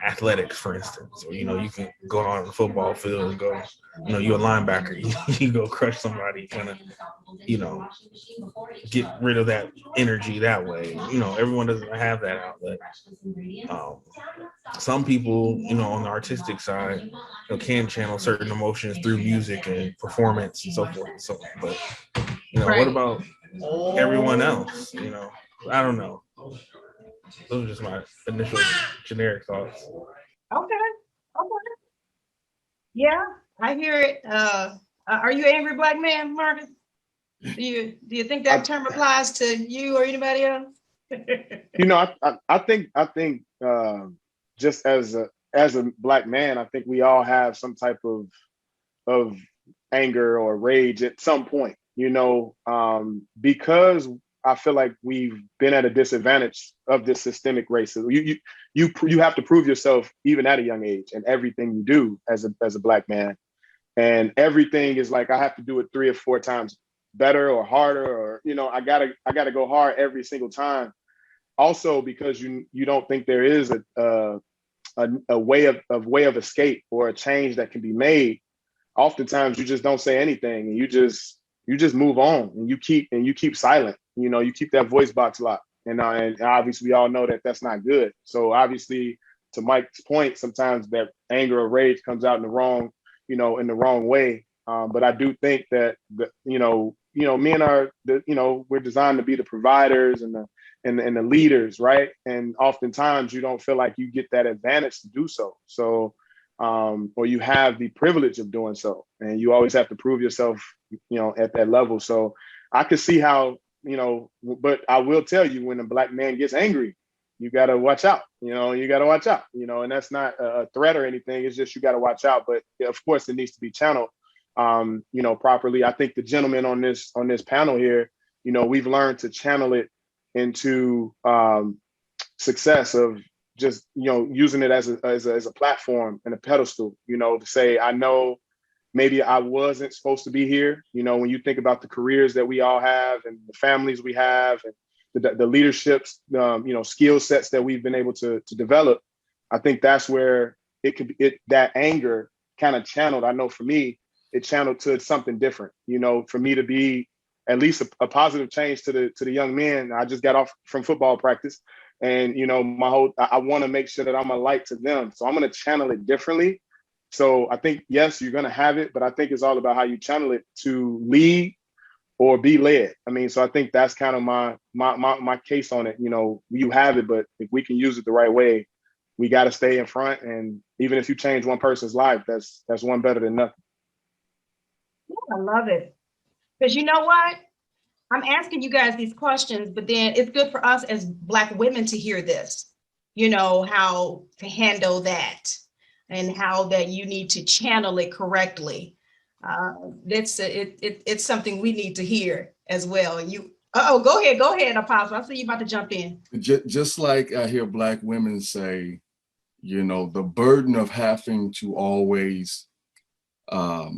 athletics, for instance. Or you can go on the football field and go, you're a linebacker, you go crush somebody, kind of, get rid of that energy that way. Everyone doesn't have that outlet. Some people, on the artistic side, can channel certain emotions through music and performance and so forth and so on. But Right. what about everyone else? I don't know. Those are just my initial generic thoughts. Okay. Okay. Yeah, I hear it. Are you an angry black man, Marcus? Do you think that term applies to you or anybody else? I think just as a black man, I think we all have some type of anger or rage at some point, because I feel like we've been at a disadvantage of this systemic racism. You have to prove yourself even at a young age and everything you do as a black man. And everything is like, I have to do it 3 or 4 times better or harder, or, I gotta go hard every single time. Also, because you don't think there is a way of escape or a change that can be made. Oftentimes you just don't say anything, and you just move on, and you keep silent. You keep that voice box locked, and obviously we all know that that's not good. So obviously, to Mike's point, sometimes that anger or rage comes out in the wrong way. But I do think that men are we're designed to be the providers and the leaders, right? And oftentimes you don't feel like you get that advantage to do so. So, or you have the privilege of doing so, and you always have to prove yourself, at that level. So I could see how, but I will tell you, when a black man gets angry, you got to watch out, and that's not a threat or anything. It's just, you got to watch out. But of course it needs to be channeled, properly. I think the gentlemen on this panel here, we've learned to channel it into success of just using it as a platform and a pedestal, to say, I know maybe I wasn't supposed to be here. When you think about the careers that we all have and the families we have and the leaderships, skill sets that we've been able to develop, I think that's where that anger kind of channeled. I know for me, it channeled to something different, for me to be at least a positive change to the young men. I just got off from football practice, and I want to make sure that I'm a light to them. So I'm going to channel it differently. So I think, yes, you're going to have it, but I think it's all about how you channel it to lead or be led. So I think that's kind of my case on it. You have it, but if we can use it the right way, we got to stay in front. And even if you change one person's life, that's one better than nothing. I love it. Because you know what? I'm asking you guys these questions, but then it's good for us as Black women to hear this, how to handle that and how that you need to channel it correctly. It's something we need to hear as well. Go ahead, Apostle. I see you about to jump in. Just like I hear Black women say, the burden of having to always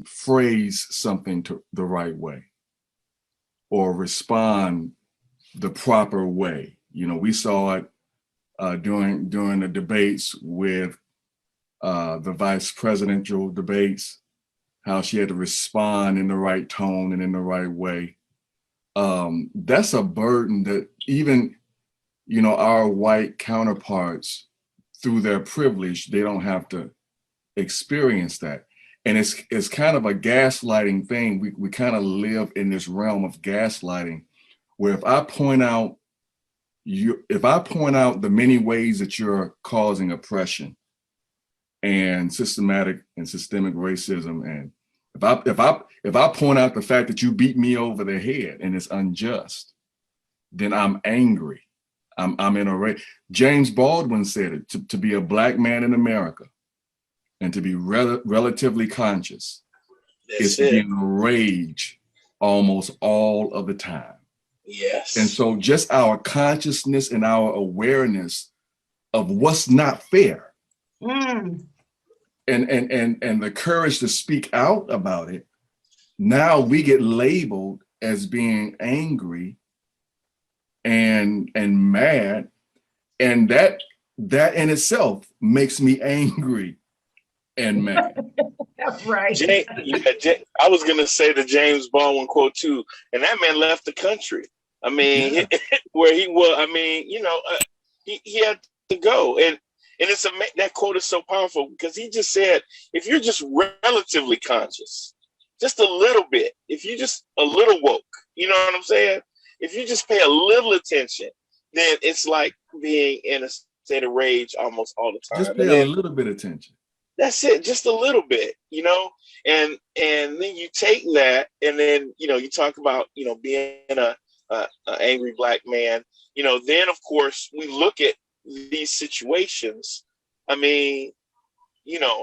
phrase something the right way or respond the proper way. We saw it during the debates with the vice presidential debates, how she had to respond in the right tone and in the right way. That's a burden that even, our white counterparts, through their privilege, they don't have to experience that. And it's kind of a gaslighting thing. We kind of live in this realm of gaslighting, where if I point out the many ways that you're causing oppression, and systematic and systemic racism. And if I point out the fact that you beat me over the head and it's unjust, then I'm angry. I'm in a rage. James Baldwin said it, to be a Black man in America and to be relatively conscious is to be in a rage almost all of the time. Yes. And so just our consciousness and our awareness of what's not fair and the courage to speak out about it, now we get labeled as being angry and mad, and that in itself makes me angry and mad. That's right. I was gonna say the James Baldwin quote too, and that man left the country. I mean, where he was. I mean, he had to go, and it's that quote is so powerful because he just said, if you're just relatively conscious, just a little bit, if you just a little woke, you know what I'm saying? If you just pay a little attention, then it's like being in a state of rage almost all the time. Just pay a little bit of attention. That's it, just a little bit, and then you take that, and then you talk about being a angry Black man. Then of course we look at these situations. I mean,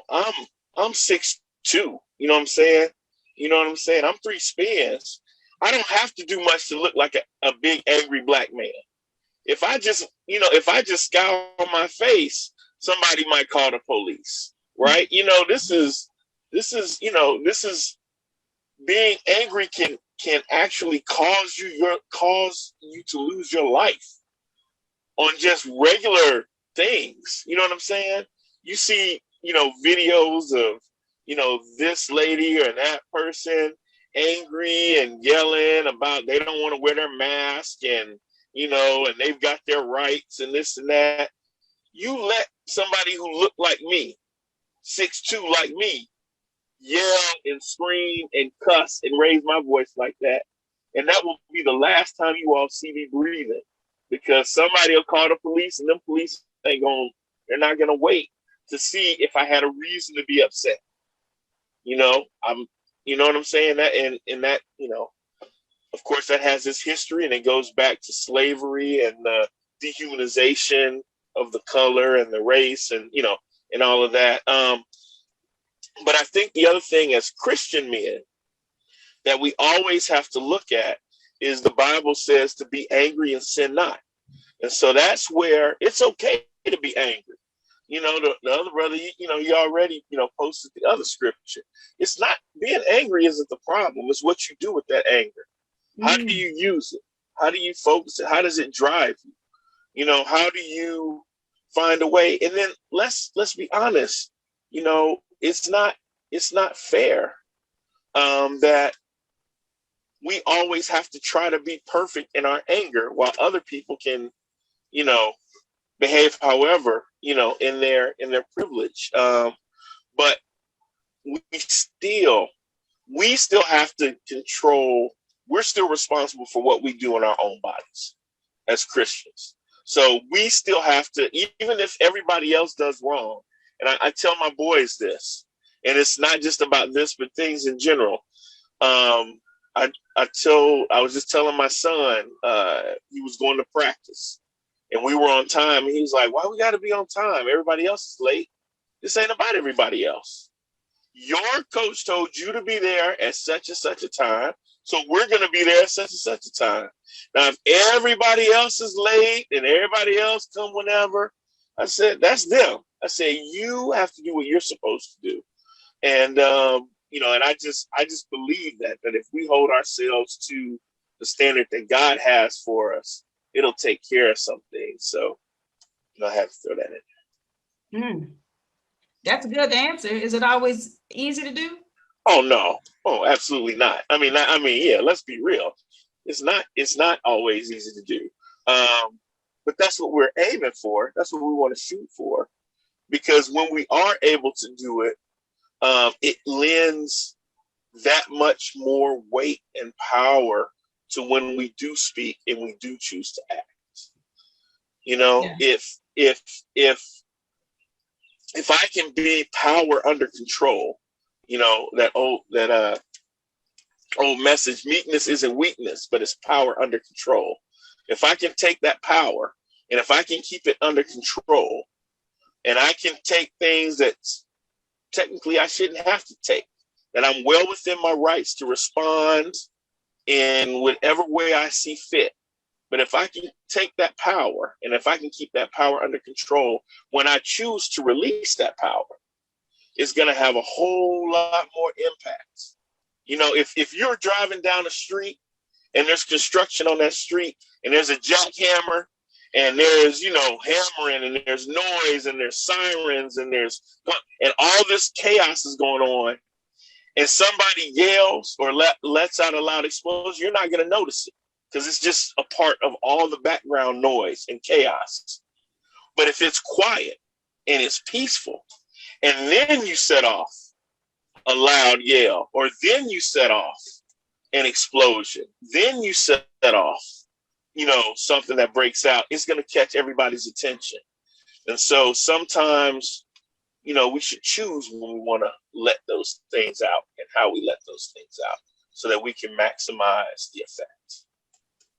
I'm 6'2", you know what I'm saying? I'm 3 spins. I don't have to do much to look like a big angry Black man. If I just scour my face, somebody might call the police, right? This is being angry can actually cause you to lose your life on just regular things. You know what I'm saying? You see, videos of, this lady or that person angry and yelling about they don't want to wear their mask and they've got their rights and this and that. You let somebody who looked like me, 6'2" like me, yell and scream and cuss and raise my voice like that, and that will be the last time you all see me breathing, because somebody will call the police, and them police they're not gonna wait to see if I had a reason to be upset. You know what I'm saying? That and that, of course, that has its history, and it goes back to slavery and the dehumanization of the color and the race, and and all of that. But I think the other thing as Christian men that we always have to look at is the Bible says to be angry and sin not. And so that's where it's okay to be angry. The other brother, he already, posted the other scripture. It's not, being angry isn't the problem. It's what you do with that anger. How do you use it? How do you focus it? How does it drive you? How do you find a way? And then let's be honest, it's not fair that we always have to try to be perfect in our anger while other people can, behave however, in their privilege. But we still have to control. We're still responsible for what we do in our own bodies as Christians. So we still have to, even if everybody else does wrong. And I tell my boys this, and it's not just about this, but things in general. I was just telling my son, he was going to practice, and we were on time. And he was like, "Why we got to be on time? Everybody else is late. This ain't about everybody else. Your coach told you to be there at such and such a time, so we're going to be there at such and such a time. Now, if everybody else is late and everybody else come whenever," I said, "that's them." I said, "You have to do what you're supposed to do." And, and I just believe that if we hold ourselves to the standard that God has for us, it'll take care of some things. So, I have to throw that in. That's a good answer. Is it always easy to do? Oh, no. Oh, absolutely not. I mean, yeah, let's be real. It's not always easy to do. But that's what we're aiming for. That's what we want to shoot for. Because when we are able to do it, it lends that much more weight and power to when we do speak and we do choose to act. if I can be power under control, that old message, meekness isn't weakness, but it's power under control. If I can take that power and if I can keep it under control, and I can take things that technically I shouldn't have to take, that I'm well within my rights to respond in whatever way I see fit. But if I can take that power and if I can keep that power under control, when I choose to release that power, it's going to have a whole lot more impact. If you're driving down the street and there's construction on that street and there's a jackhammer and there's, hammering and there's noise and there's sirens and all this chaos is going on, and somebody yells or lets out a loud explosion, you're not going to notice it because it's just a part of all the background noise and chaos. But if it's quiet and it's peaceful, and then you set off a loud yell, or then you set off an explosion, then you set off, something that breaks out, it's going to catch everybody's attention. And so sometimes, we should choose when we want to let those things out and how we let those things out so that we can maximize the effect.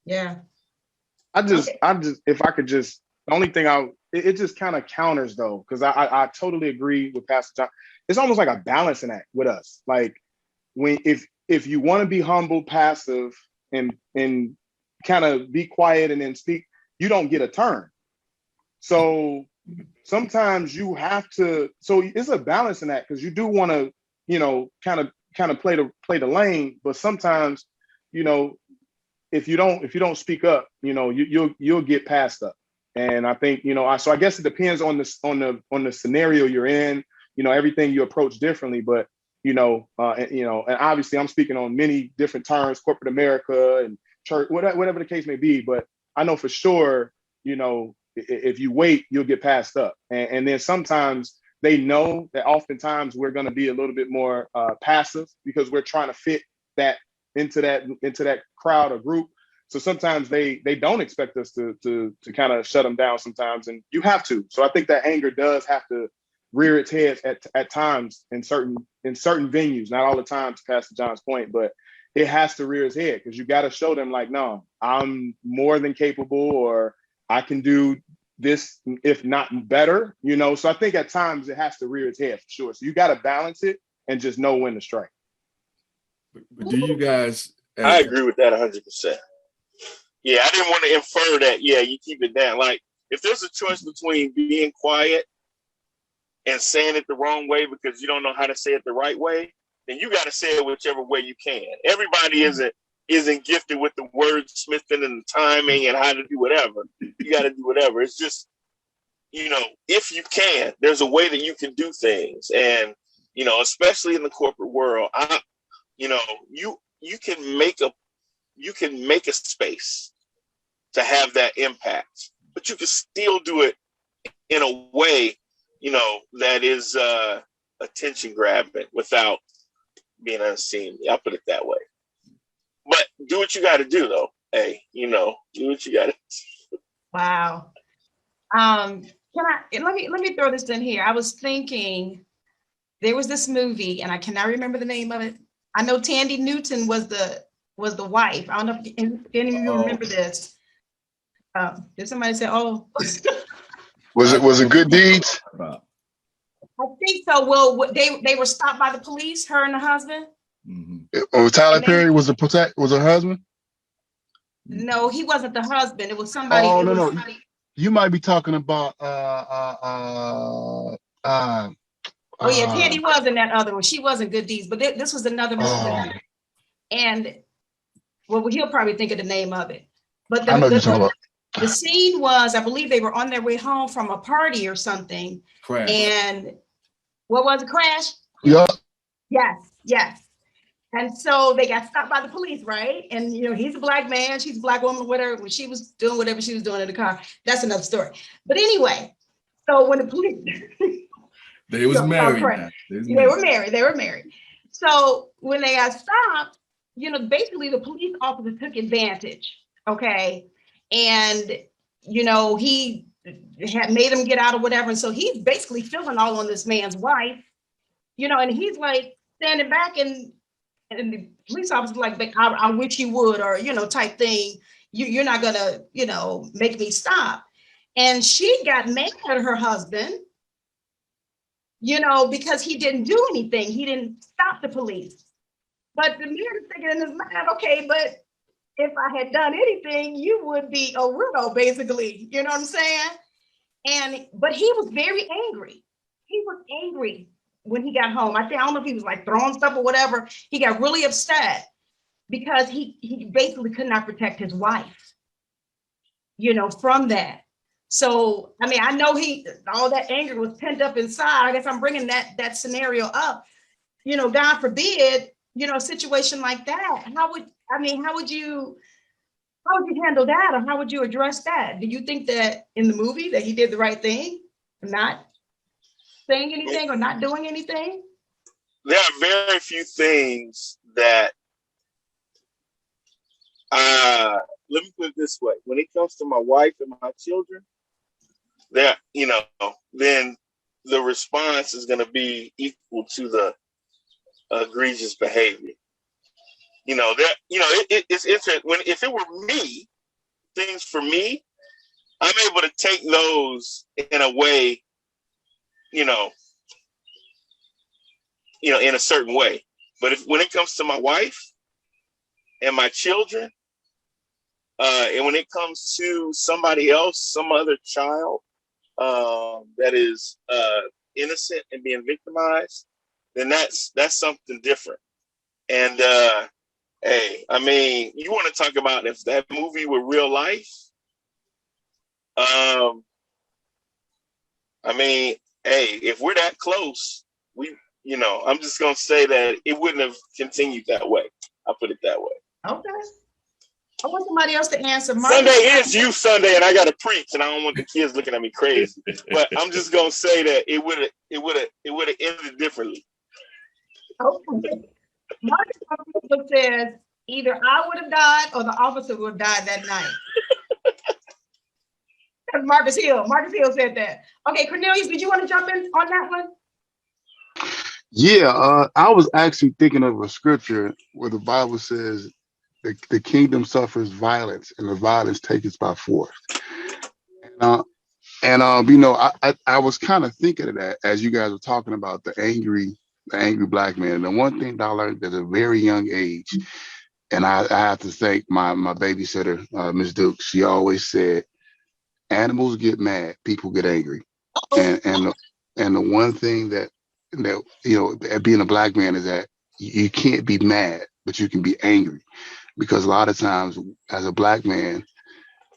Yeah. If I could just, the only thing it just kind of counters though, because I totally agree with Pastor John. It's almost like a balancing act with us. Like if you want to be humble, passive, and kind of be quiet and then speak, you don't get a turn. So sometimes you have to. So it's a balancing act because you do want to, kind of play the lane, but sometimes, if you don't speak up, you'll get passed up. And I think, so I guess it depends on the scenario you're in, everything you approach differently, but, and obviously I'm speaking on many different terms, corporate America and church, whatever the case may be. But I know for sure, if you wait, you'll get passed up. And then sometimes they know that oftentimes we're going to be a little bit more passive because we're trying to fit that into that crowd or group. So sometimes they don't expect us to kind of shut them down sometimes, and you have to. So I think that anger does have to rear its head at times in certain venues, not all the time, to Pastor John's point, but it has to rear its head because you got to show them like, no, I'm more than capable, or I can do this, if not better, So I think at times it has to rear its head for sure. So you got to balance it and just know when to strike. But do you guys? I agree with that 100%. Yeah, I didn't want to infer that. Yeah, you keep it down. Like, if there's a choice between being quiet and saying it the wrong way because you don't know how to say it the right way, then you got to say it whichever way you can. Everybody isn't gifted with the wordsmithing and the timing and how to do whatever. You got to do whatever. It's just, if you can, there's a way that you can do things. And, especially in the corporate world, you can make a space to have that impact, but you can still do it in a way, that is attention grabbing without being unseemly. I'll put it that way. But do what you got to do, though. Hey, do what you got to do. Wow. Let me throw this in here. I was thinking there was this movie, and I cannot remember the name of it. I know Tandy Newton was the wife. I don't know if any of you remember this. Did somebody say, "Oh"? Was it Good Deeds? I think so. Well, they were stopped by the police, her and the husband. Mm-hmm. Tyler Perry was her husband? No, he wasn't the husband. It was somebody. Oh, no. You might be talking about oh yeah, Tandy was in that other one. She wasn't Good Deeds, but this was another movie. And well, he'll probably think of the name of it. But the scene was, I believe they were on their way home from a party or something. Crash. And what was it? Crash? Yeah. Yes. And so they got stopped by the police, right? And he's a black man, she's a black woman, whatever. When she was doing whatever she was doing in the car, that's another story. But anyway, so when the police they was married. They were married. So when they got stopped, basically the police officer took advantage. Okay. And, had made him get out or whatever. And so he's basically feeling all on this man's wife, you know, and he's like standing back and the police officer like, I wish you would, or, you know, type thing. You're not gonna, you know, make me stop. And she got mad at her husband, you know, because he didn't do anything. He didn't stop the police. But the man is thinking in his mind, okay, but if I had done anything, you would be a widow, basically. You know what I'm saying? But he was very angry. He was angry when he got home. I don't know if he was like throwing stuff or whatever. He got really upset because he basically could not protect his wife, you know, from that. So, I mean, I know all that anger was pent up inside. I guess I'm bringing that scenario up, you know, God forbid, you know, a situation like that. How would you handle that? Or how would you address that? Do you think that in the movie that he did the right thing, not saying anything or not doing anything? There are very few things that, let me put it this way. When it comes to my wife and my children, that, you know, then the response is going to be equal to the egregious behavior. You know, that, you know, it's interesting. If it were me, things for me, I'm able to take those in a way, you know, in a certain way. But when it comes to my wife and my children, and when it comes to somebody else, some other child that is innocent and being victimized, then that's something different. And hey, I mean, you want to talk about if that movie were real life? I mean, hey, if we're that close, I'm just gonna say that it wouldn't have continued that way. I'll put it that way. Okay. I want somebody else to answer. Sunday is Youth Sunday, and I got to preach, and I don't want the kids looking at me crazy. But I'm just gonna say that it would have ended differently. Okay. Marcus says either I would have died or the officer would have died that night. That's Marcus Hill said that. Okay, Cornelius, did you want to jump in on that one? Yeah, I was actually thinking of a scripture where the Bible says the kingdom suffers violence and the violence takes by force. And you know, I was kind of thinking of that as you guys were talking about the angry black man. And the one thing that I learned at a very young age, and I have to thank my babysitter, Miss Duke. She always said, "Animals get mad, people get angry." And the one thing that you know, being a black man is that you can't be mad, but you can be angry, because a lot of times as a black man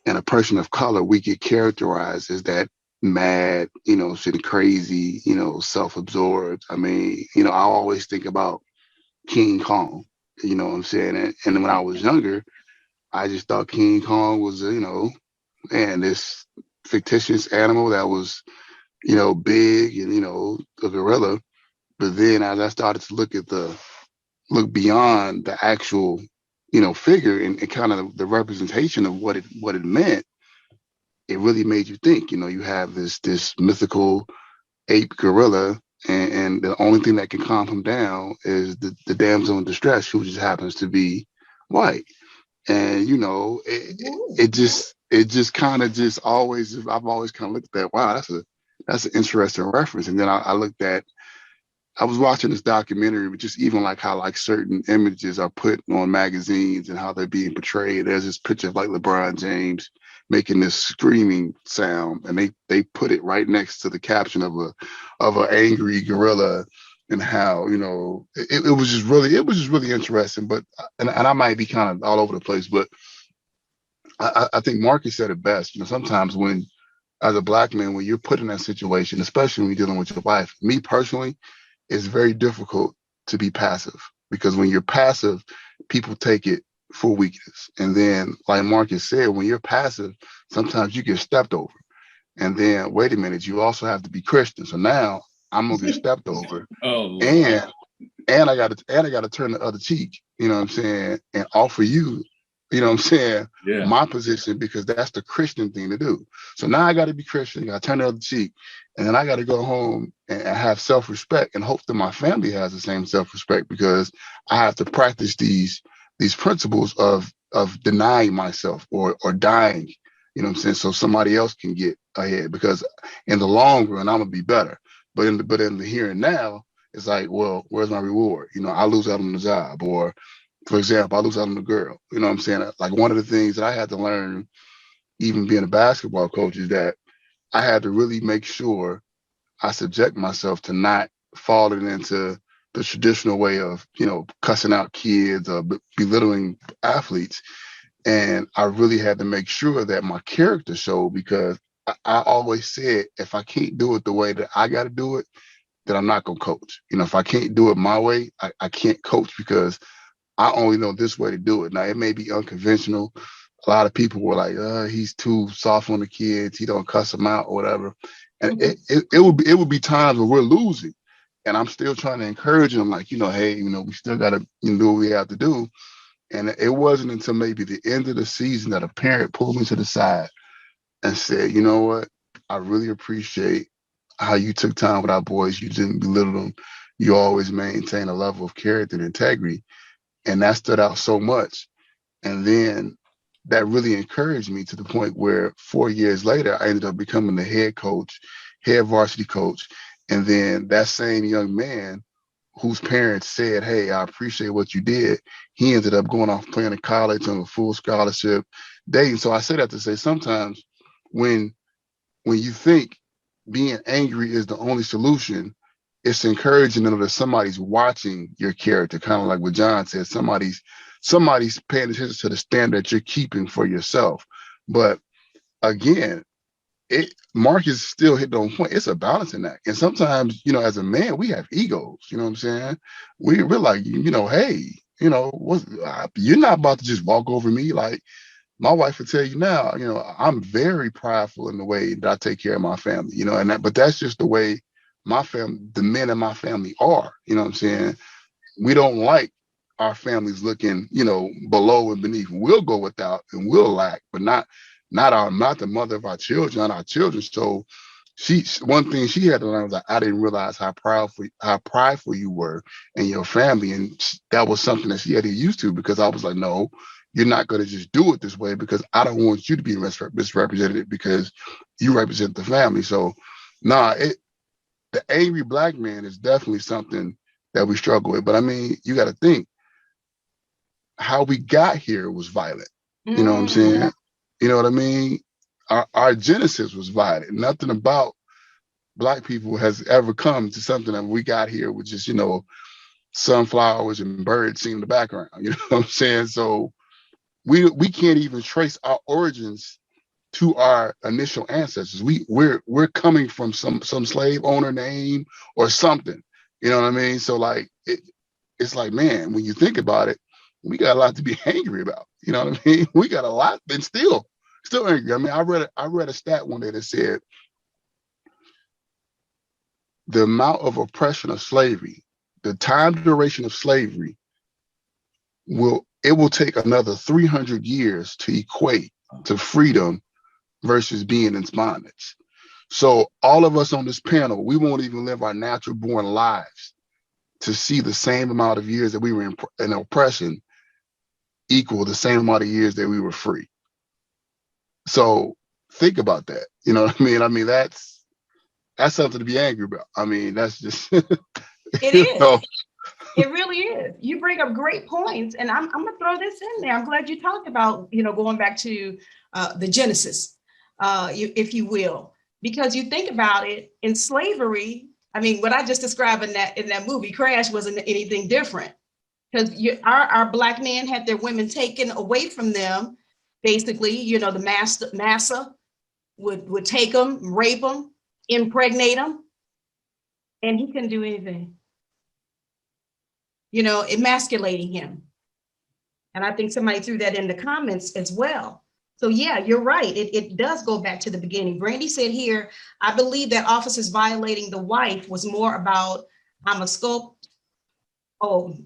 and a person of color, we get characterized as that mad, you know, shit crazy, you know, self-absorbed. I mean, you know, I always think about King Kong, you know what I'm saying? And when I was younger, I just thought King Kong was, you know, man, this fictitious animal that was, you know, big and, you know, a gorilla. But then as I started to look beyond the actual, you know, figure and kind of the representation of what it meant, it really made you think. You know, you have this mythical ape gorilla, and the only thing that can calm him down is the damsel in distress, who just happens to be white. And you know, it just kind of just always, I've always kind of looked at that. Wow, that's an interesting reference. And then I was watching this documentary, but just even like how like certain images are put on magazines and how they're being portrayed. There's this picture of like LeBron James making this screaming sound, and they put it right next to the caption of an angry gorilla, and how, you know, it was just really interesting. But and I might be kind of all over the place, but I think Marcus said it best. You know, sometimes when, as a black man, when you're put in that situation, especially when you're dealing with your wife, me personally, it's very difficult to be passive, because when you're passive, people take it for weakness. And then, like Marcus said, when you're passive, sometimes you get stepped over. And then, wait a minute, you also have to be Christian. So now I'm gonna get stepped over, and I gotta turn the other cheek. You know what I'm saying? And offer you you know what I'm saying, Yeah. my position, because that's the Christian thing to do. So now I got to be Christian, I got to turn the other cheek, and then I got to go home and have self-respect and hope that my family has the same self-respect, because I have to practice these principles of denying myself or dying, you know what I'm saying, so somebody else can get ahead, because in the long run I'm gonna be better. But in the here and now, it's like, well, where's my reward? You know, I lose out on the job, or for example, I lose out on the girl. You know what I'm saying? Like, one of the things that I had to learn, even being a basketball coach, is that I had to really make sure I subject myself to not falling into the traditional way of, you know, cussing out kids or belittling athletes. And I really had to make sure that my character showed, because I always said, if I can't do it the way that I got to do it, then I'm not going to coach. You know, if I can't do it my way, I can't coach, because I only know this way to do it. Now, it may be unconventional. A lot of people were like, he's too soft on the kids. He don't cuss them out or whatever. And it would be times where we're losing, and I'm still trying to encourage them, like, you know, hey, you know, we still got to do what we have to do. And it wasn't until maybe the end of the season that a parent pulled me to the side and said, you know what, I really appreciate how you took time with our boys. You didn't belittle them. You always maintain a level of character and integrity. And that stood out so much. And then that really encouraged me to the point where 4 years later, I ended up becoming the head coach, head varsity coach. And then that same young man whose parents said, hey, I appreciate what you did, he ended up going off playing in college on a full scholarship, dating. So I say that to say, sometimes when you think being angry is the only solution, it's encouraging to know that somebody's watching your character, kind of like what John said, somebody's paying attention to the standard you're keeping for yourself. But again, Marcus still hit on point. It's a balancing act. And sometimes, you know, as a man, we have egos, you know what I'm saying? We're like, you know, hey, you know, you're not about to just walk over me. Like, my wife will tell you now, you know, I'm very prideful in the way that I take care of my family, you know, but that's just the way my family, the men in my family are, you know what I'm saying? We don't like our families looking, you know, below and beneath. We'll go without and we'll lack, but not the mother of our children, not our children. So one thing she had to learn was that I didn't realize how prideful you were in your family. And that was something that she had to get used to, because I was like, no, you're not going to just do it this way, because I don't want you to be misrepresented, because you represent the family. So the angry black man is definitely something that we struggle with. But I mean, you got to think how we got here was violent. You know what I'm saying? You know what I mean? Our genesis was violent. Nothing about black people has ever come to something that we got here with just, you know, sunflowers and birds singing in the background. You know what I'm saying? So we can't even trace our origins to our initial ancestors. We're coming from some slave owner name or something. You know what I mean? So like it's like, man, when you think about it, we got a lot to be angry about. You know what I mean? We got a lot, and still angry. I mean, I read a stat one day that said the amount of oppression of slavery, the time duration of slavery, will take another 300 years to equate to freedom versus being in bondage. So all of us on this panel, we won't even live our natural born lives to see the same amount of years that we were in oppression equal the same amount of years that we were free. So think about that. You know what I mean? I mean, that's something to be angry about. I mean, that's just It is. know. It really is. You bring up great points, and I'm going to throw this in there. I'm glad you talked about, you know, going back to the genesis, if you will, because you think about it, in slavery. I mean, what I just described in that movie Crash wasn't anything different, because our black men had their women taken away from them. Basically, you know, the massa would take them, rape them, impregnate them, and he couldn't do anything. You know, emasculating him. And I think somebody threw that in the comments as well. So yeah, you're right. It does go back to the beginning. Brandy said here, I believe that officers violating the wife was more about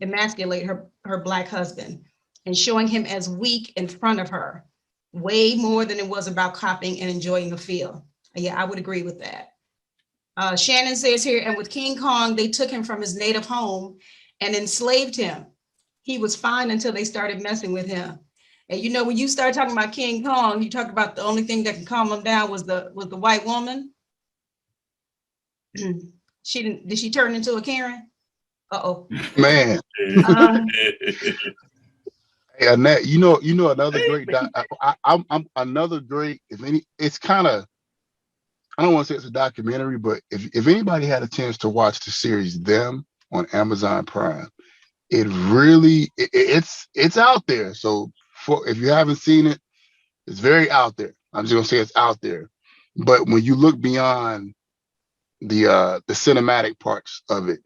emasculate her black husband. and showing him as weak in front of her, way more than it was about copying and enjoying the feel. Yeah, I would agree with that. Shannon says here, and with King Kong, they took him from his native home and enslaved him. He was fine until they started messing with him. And you know, when you start talking about King Kong, you talk about the only thing that can calm him down was the white woman. Did she turn into a Karen? Uh-oh. Man, Um, hey, Annette, you know another great I'm another great, it's kind of, I don't want to say it's a documentary, but if anybody had a chance to watch the series Them on Amazon Prime, it really it's out there. So if you haven't seen it, it's very out there. I'm just gonna say it's out there. But when you look beyond the cinematic parts of it,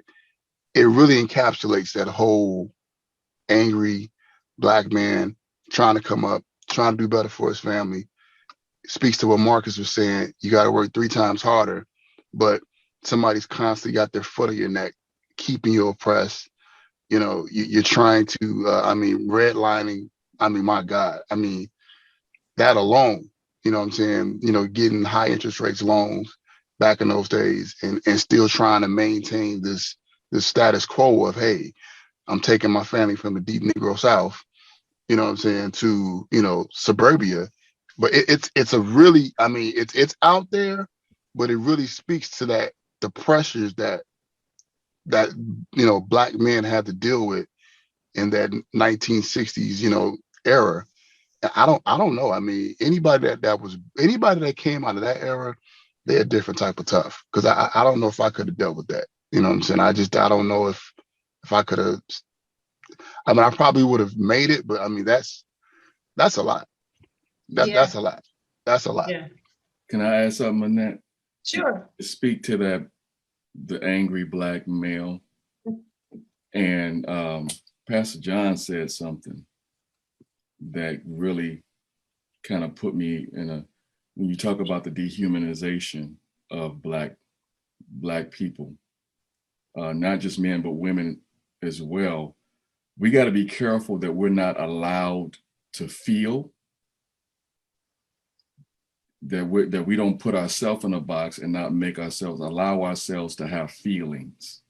it really encapsulates that whole angry Black man trying to come up, trying to do better for his family. It speaks to what Marcus was saying. You got to work 3 times harder, but somebody's constantly got their foot on your neck, keeping you oppressed. You know, you're trying to, redlining. My God, that alone, you know what I'm saying? You know, getting high interest rates loans back in those days and still trying to maintain this status quo of, hey, I'm taking my family from the deep Negro South, you know what I'm saying, to, suburbia. But it's a really, it's out there, but it really speaks to the pressures that Black men had to deal with in that 1960s, era. I don't know. Anybody that came out of that era, they're a different type of tough. Because I don't know if I could have dealt with that. You know what I'm saying? I don't know if I could have. I probably would have made it, but that's a lot. That's a lot. That's a lot. Yeah. Can I add something on that? Sure. Speak to the angry Black male. And Pastor John said something that really kind of put me when you talk about the dehumanization of Black people, not just men, but women as well. We got to be careful that we're not allowed to feel, that we don't put ourselves in a box and not allow ourselves to have feelings.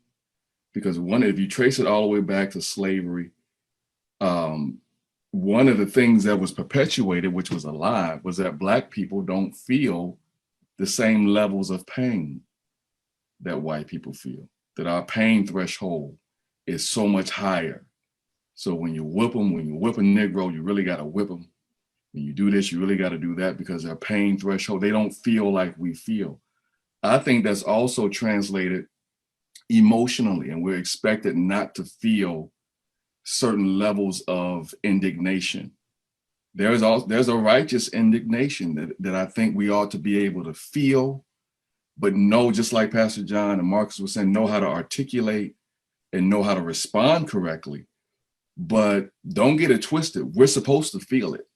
Because if you trace it all the way back to slavery, one of the things that was perpetuated, which was a lie, was that Black people don't feel the same levels of pain that white people feel, that our pain threshold is so much higher. So when you whip a Negro, you really got to whip them. When you do this, you really got to do that, because their pain threshold, they don't feel like we feel. I think that's also translated emotionally, and we're expected not to feel certain levels of indignation. There's a righteous indignation that I think we ought to be able to feel, but know, just like Pastor John and Marcus was saying, know how to articulate and know how to respond correctly. But don't get it twisted. We're supposed to feel it.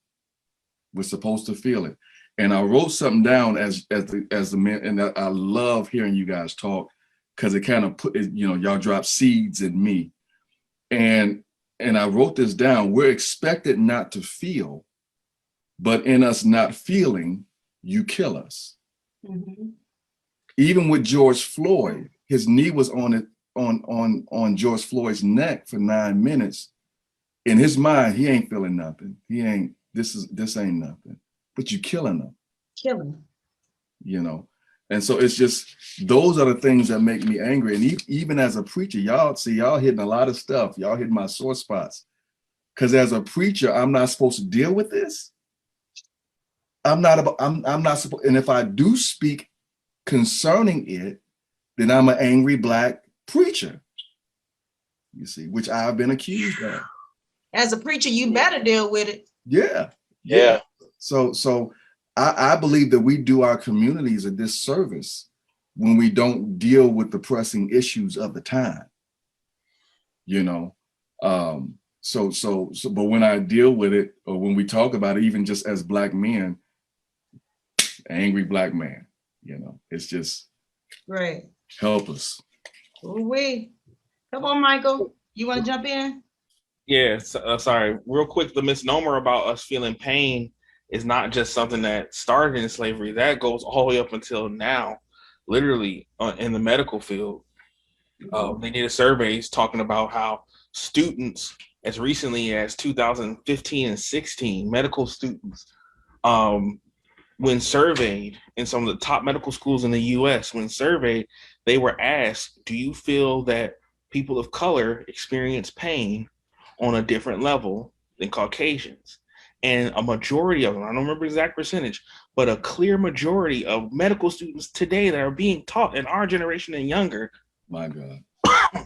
We're supposed to feel it. And I wrote something down as the men, and I love hearing you guys talk, because it kind of y'all drop seeds in me. And I wrote this down. We're expected not to feel, but in us not feeling, you kill us. Mm-hmm. Even with George Floyd, his knee was on George Floyd's neck for 9 minutes. In his mind, he ain't feeling nothing. This ain't nothing. But you killing him. Killing. And so it's just, those are the things that make me angry. And even as a preacher, y'all hitting a lot of stuff. Y'all hitting my sore spots. Because as a preacher, I'm not supposed to deal with this. I'm not supposed, and if I do speak concerning it, then I'm an angry Black preacher. You see, which I've been accused of. As a preacher, you better deal with it. Yeah. So I believe that we do our communities a disservice when we don't deal with the pressing issues of the time. But when I deal with it, or when we talk about it, even just as Black men, angry Black man, it's just right. Help us. Ooh-wee. Come on, Michael. You want to jump in? Yeah, sorry. Real quick, the misnomer about us feeling pain is not just something that started in slavery. That goes all the way up until now, literally in the medical field. They did a surveys talking about how students, as recently as 2015 and 16, medical students, when surveyed in some of the top medical schools in the US, when surveyed, they were asked, do you feel that people of color experience pain on a different level than Caucasians? And a majority of them, I don't remember the exact percentage, but a clear majority of medical students today that are being taught in our generation and younger, My God.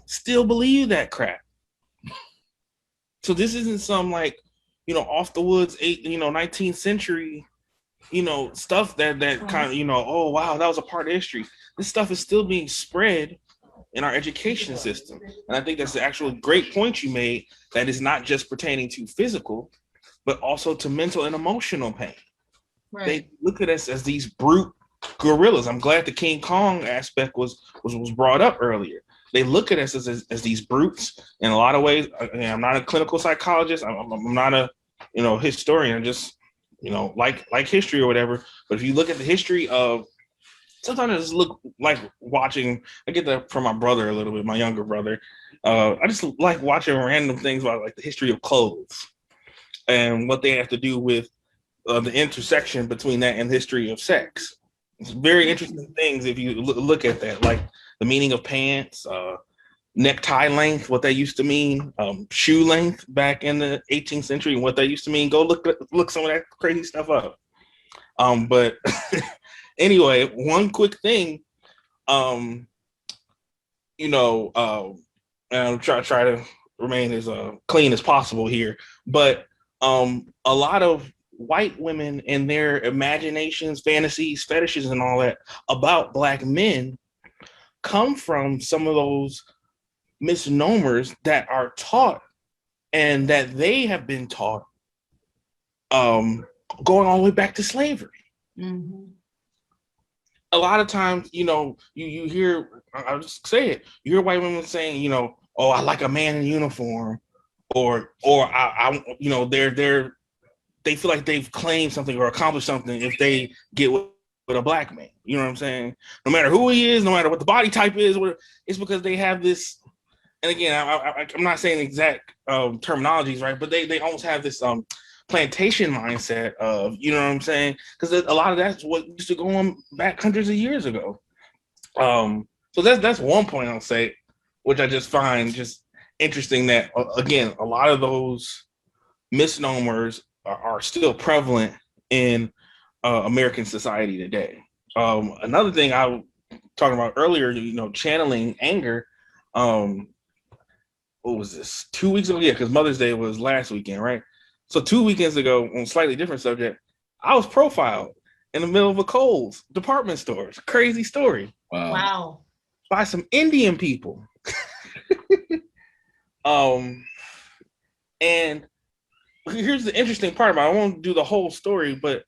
still believe that crap. So this isn't some like, off the woods, 19th century, stuff that kind of, oh, wow, that was a part of history. This stuff is still being spread in our education system. And I think that's the actual great point you made, that is not just pertaining to physical, but also to mental and emotional pain. Right. They look at us as these brute gorillas. I'm glad the King Kong aspect was brought up earlier. They look at us as these brutes in a lot of ways. I'm not a clinical psychologist. I'm not a historian. Just like history or whatever. But if you look at the history of, sometimes I just look like watching. I get that from my brother a little bit, my younger brother. I just like watching random things about like the history of clothes and what they have to do with the intersection between that and the history of sex. It's very interesting things if you look at that, like the meaning of pants, necktie length, what that used to mean, shoe length back in the 18th century, and what that used to mean. Go look some of that crazy stuff up. But anyway, one quick thing, and I'll try to remain as clean as possible here, but a lot of white women and their imaginations, fantasies, fetishes, and all that about Black men come from some of those misnomers that are taught and that they have been taught going all the way back to slavery. Mm-hmm. A lot of times, you hear, I'll just say it, you hear white women saying, oh, I like a man in uniform, or they feel like they've claimed something or accomplished something if they get with a Black man. You know what I'm saying? No matter who he is, no matter what the body type is, it's because they have this. And again, I'm not saying exact terminologies, right? But they almost have this plantation mindset of, you know what I'm saying? Because a lot of that's what used to go on back hundreds of years ago. So that's one point I'll say, which I just find just interesting, that again, a lot of those misnomers are still prevalent in American society today. Another thing I was talking about earlier, channeling anger. What was this? 2 weeks ago? Yeah, because Mother's Day was last weekend, right? So 2 weekends ago, on a slightly different subject, I was profiled in the middle of a Kohl's department store. It's a crazy story. Wow. By some Indian people. And here's the interesting part about it. I won't do the whole story, but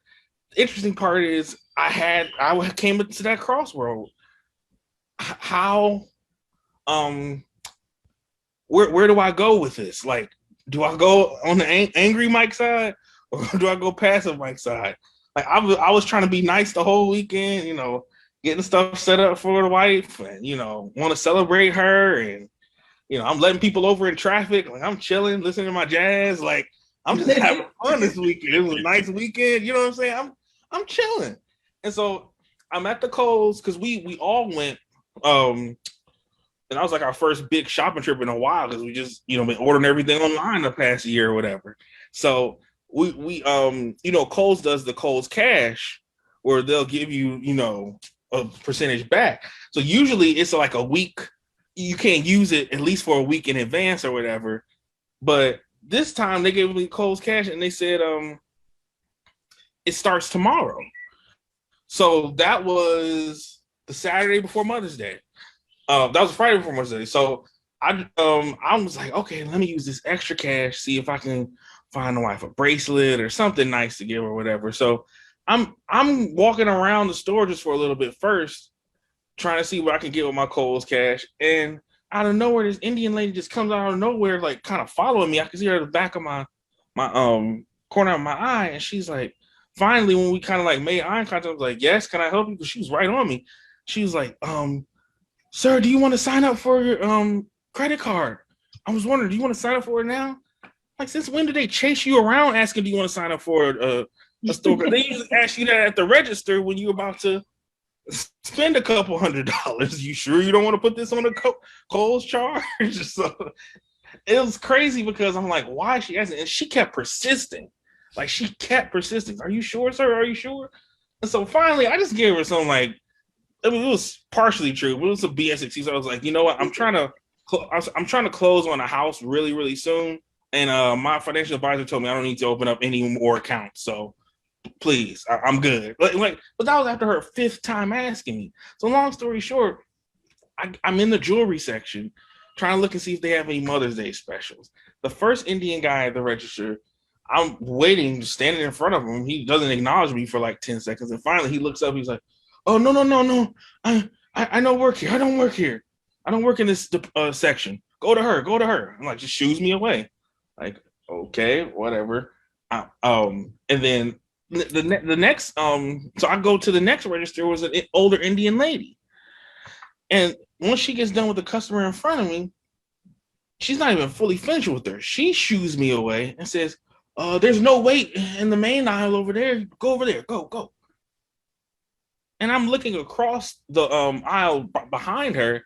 the interesting part is I came into that crossroad. How where do I go with this? Like, do I go on the angry Mike side, or do I go passive Mike side? Like, I was trying to be nice the whole weekend, getting stuff set up for the wife, and want to celebrate her, and I'm letting people over in traffic. Like, I'm chilling, listening to my jazz. Like, I'm just having fun this weekend. It was a nice weekend. You know what I'm saying? I'm chilling. And so I'm at the Kohl's because we all went. And that was like our first big shopping trip in a while, because we just been ordering everything online the past year or whatever. So we Kohl's does the Kohl's Cash, where they'll give you a percentage back. So usually it's like a week. You can't use it at least for a week in advance or whatever. But this time they gave me Kohl's Cash and they said it starts tomorrow. So that was the Saturday before Mother's Day. That was Friday before Mother's Day. So I was like, okay, let me use this extra cash, see if I can find the wife a bracelet or something nice to give or whatever. So I'm walking around the store just for a little bit first, trying to see what I can get with my Kohl's Cash. And out of nowhere, this Indian lady just comes out of nowhere, like kind of following me. I could see her at the back of my corner of my eye, and she's like, finally, when we kind of like made eye contact, I was like, yes, can I help you? Because she was right on me. She was like, sir, do you want to sign up for your credit card? I was wondering, do you want to sign up for it now? Like, since when do they chase you around asking, do you want to sign up for a store? They usually ask you that at the register when you're about to spend a couple $100. You sure you don't want to put this on a Kohl's charge? So it was crazy because I'm like, why is she asking? And she kept persisting. Like, she kept persisting. Are you sure, sir? Are you sure? And so finally, I just gave her some, like, I mean, it was partially true, but it was a BS excuse. I was like, you know what? I'm trying to close on a house really, really soon. And my financial advisor told me I don't need to open up any more accounts. So please, I'm good. But that was after her 5th time asking me. So long story short, I'm in the jewelry section trying to look and see if they have any Mother's Day specials. The first Indian guy at the register, I'm waiting, standing in front of him. He doesn't acknowledge me for like 10 seconds. And finally he looks up. He's like, oh, no. I don't work here. I don't work here. I don't work in this section. Go to her. I'm like, just shoos me away. Like, okay, whatever. And then the next, so I go to the next register, was an older Indian lady. And once she gets done with the customer in front of me, she's not even fully finished with her. She shoos me away and says, there's no wait in the main aisle over there. Go over there. Go. And I'm looking across the aisle behind her.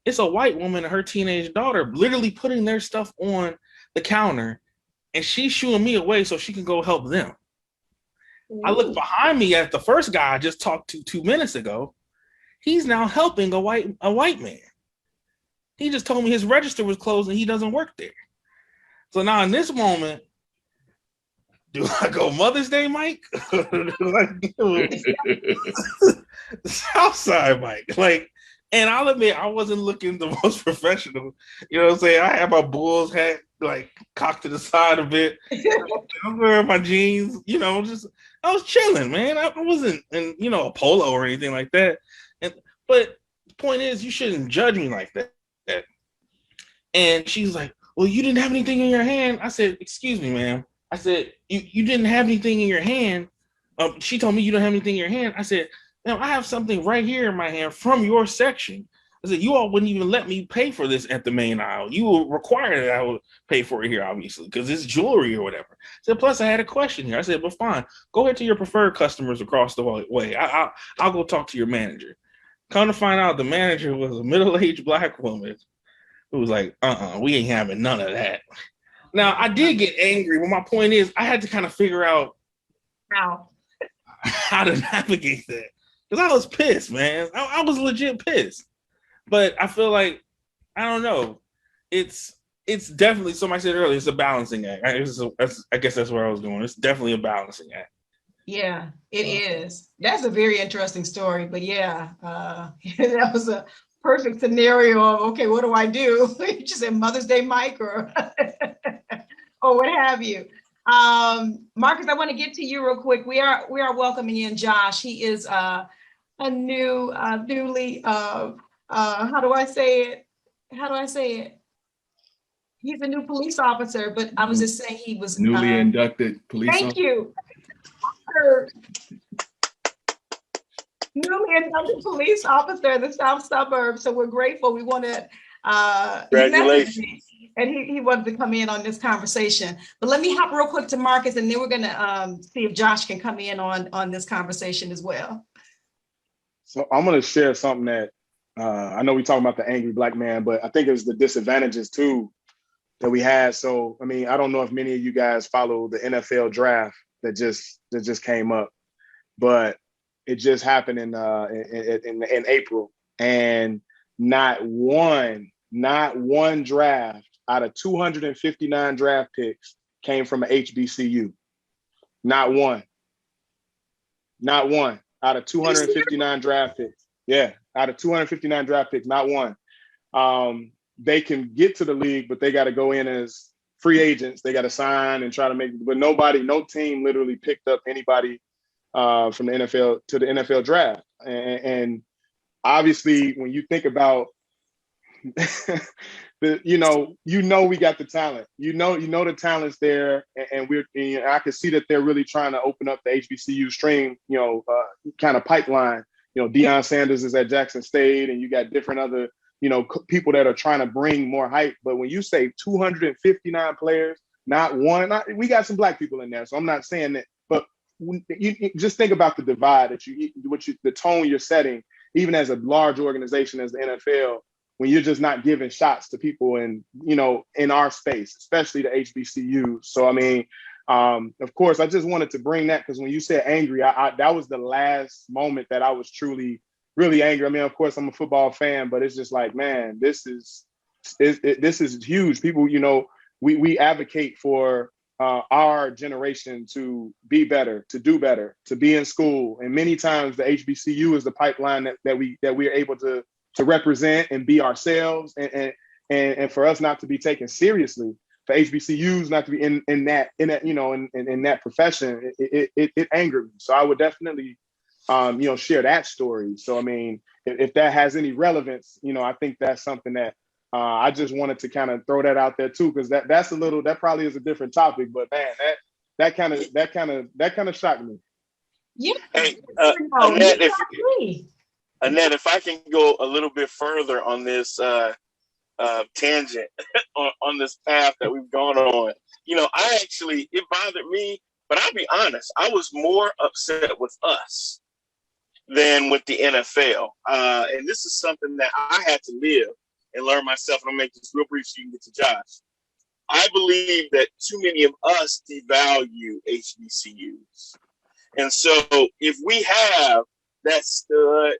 It's a white woman and her teenage daughter literally putting their stuff on the counter, and she's shooing me away so she can go help them. Ooh. I look behind me at the first guy I just talked to 2 minutes ago. He's now helping a white man. He just told me his register was closed and he doesn't work there. So now in this moment, do I go Mother's Day, Mike? Do I go Southside, Mike? Like, and I'll admit, I wasn't looking the most professional. You know what I'm saying? I had my Bulls hat like cocked to the side a bit. I'm wearing my jeans, you know, just I was chilling, man. I wasn't in, you know, a polo or anything like that. But the point is, you shouldn't judge me like that. And she's like, well, you didn't have anything in your hand. I said, excuse me, ma'am. I said, you didn't have anything in your hand. She told me you don't have anything in your hand. I said, now I have something right here in my hand from your section. I said, you all wouldn't even let me pay for this at the main aisle. You will require that I would pay for it here, obviously, because it's jewelry or whatever. I said, plus I had a question here. I said, but fine, go ahead to your preferred customers across the way. I'll go talk to your manager. Come to find out, the manager was a middle-aged Black woman who was like, we ain't having none of that. Now, I did get angry, but my point is I had to kind of figure out how to navigate that. Because I was pissed, man. I was legit pissed. But I feel like, I don't know. It's definitely, somebody said earlier, it's a balancing act. I guess that's where I was going. It's definitely a balancing act. Yeah, it is. That's a very interesting story. But yeah, that was a perfect scenario of, okay, what do I do? You just said Mother's Day, Mike, or or what have you. Marcus, I want to get to you real quick. We are welcoming in Josh. He is a newly how do I say it? He's a new police officer, but I was just saying he was newly inducted police officer. Thank you. Newly inducted police officer in the South Suburbs. So we're grateful. We want to congratulations. And he wanted to come in on this conversation. But let me hop real quick to Marcus, and then we're going to see if Josh can come in on this conversation as well. So I'm going to share something that I know we talk about the angry Black man, but I think it was the disadvantages too that we had. So, I mean, I don't know if many of you guys follow the NFL draft that just came up, but it just happened in April, and not one draft out of 259 draft picks came from an HBCU. Not one out of 259 draft picks. Yeah, out of 259 draft picks, not one. They can get to the league, but they got to go in as free agents. They got to sign and try to make, but no team literally picked up anybody from the NFL to the NFL draft. And obviously, when you think about we got the talent. The talent's there, and I can see that they're really trying to open up the HBCU stream, kind of pipeline. Deion Sanders is at Jackson State, and you got different other, people that are trying to bring more hype. But when you say 259 players, not one, we got some black people in there, so I'm not saying that. But you just think about the divide the tone you're setting, even as a large organization as the NFL, when you're just not giving shots to people in our space, especially the HBCUs. So, I mean, of course, I just wanted to bring that because when you said angry, that was the last moment that I was truly, really angry. I mean, of course, I'm a football fan, but it's just like, man, this is huge. People, we advocate for our generation to be better, to do better, to be in school. And many times the HBCU is the pipeline that we are able to represent and be ourselves, and for us not to be taken seriously, for HBCUs not to be in that profession, it angered me. So I would definitely share that story. So I mean, if that has any relevance, I think that's something that I just wanted to kind of throw that out there too, because that probably is a different topic, but man, that kind of shocked me. Yeah. Hey, Annette, if I can go a little bit further on this tangent, on this path that we've gone on, it bothered me, but I'll be honest, I was more upset with us than with the NFL. And this is something that I had to live and learn myself, and I'll make this real brief so you can get to Josh. I believe that too many of us devalue HBCUs. And so if we have that stud,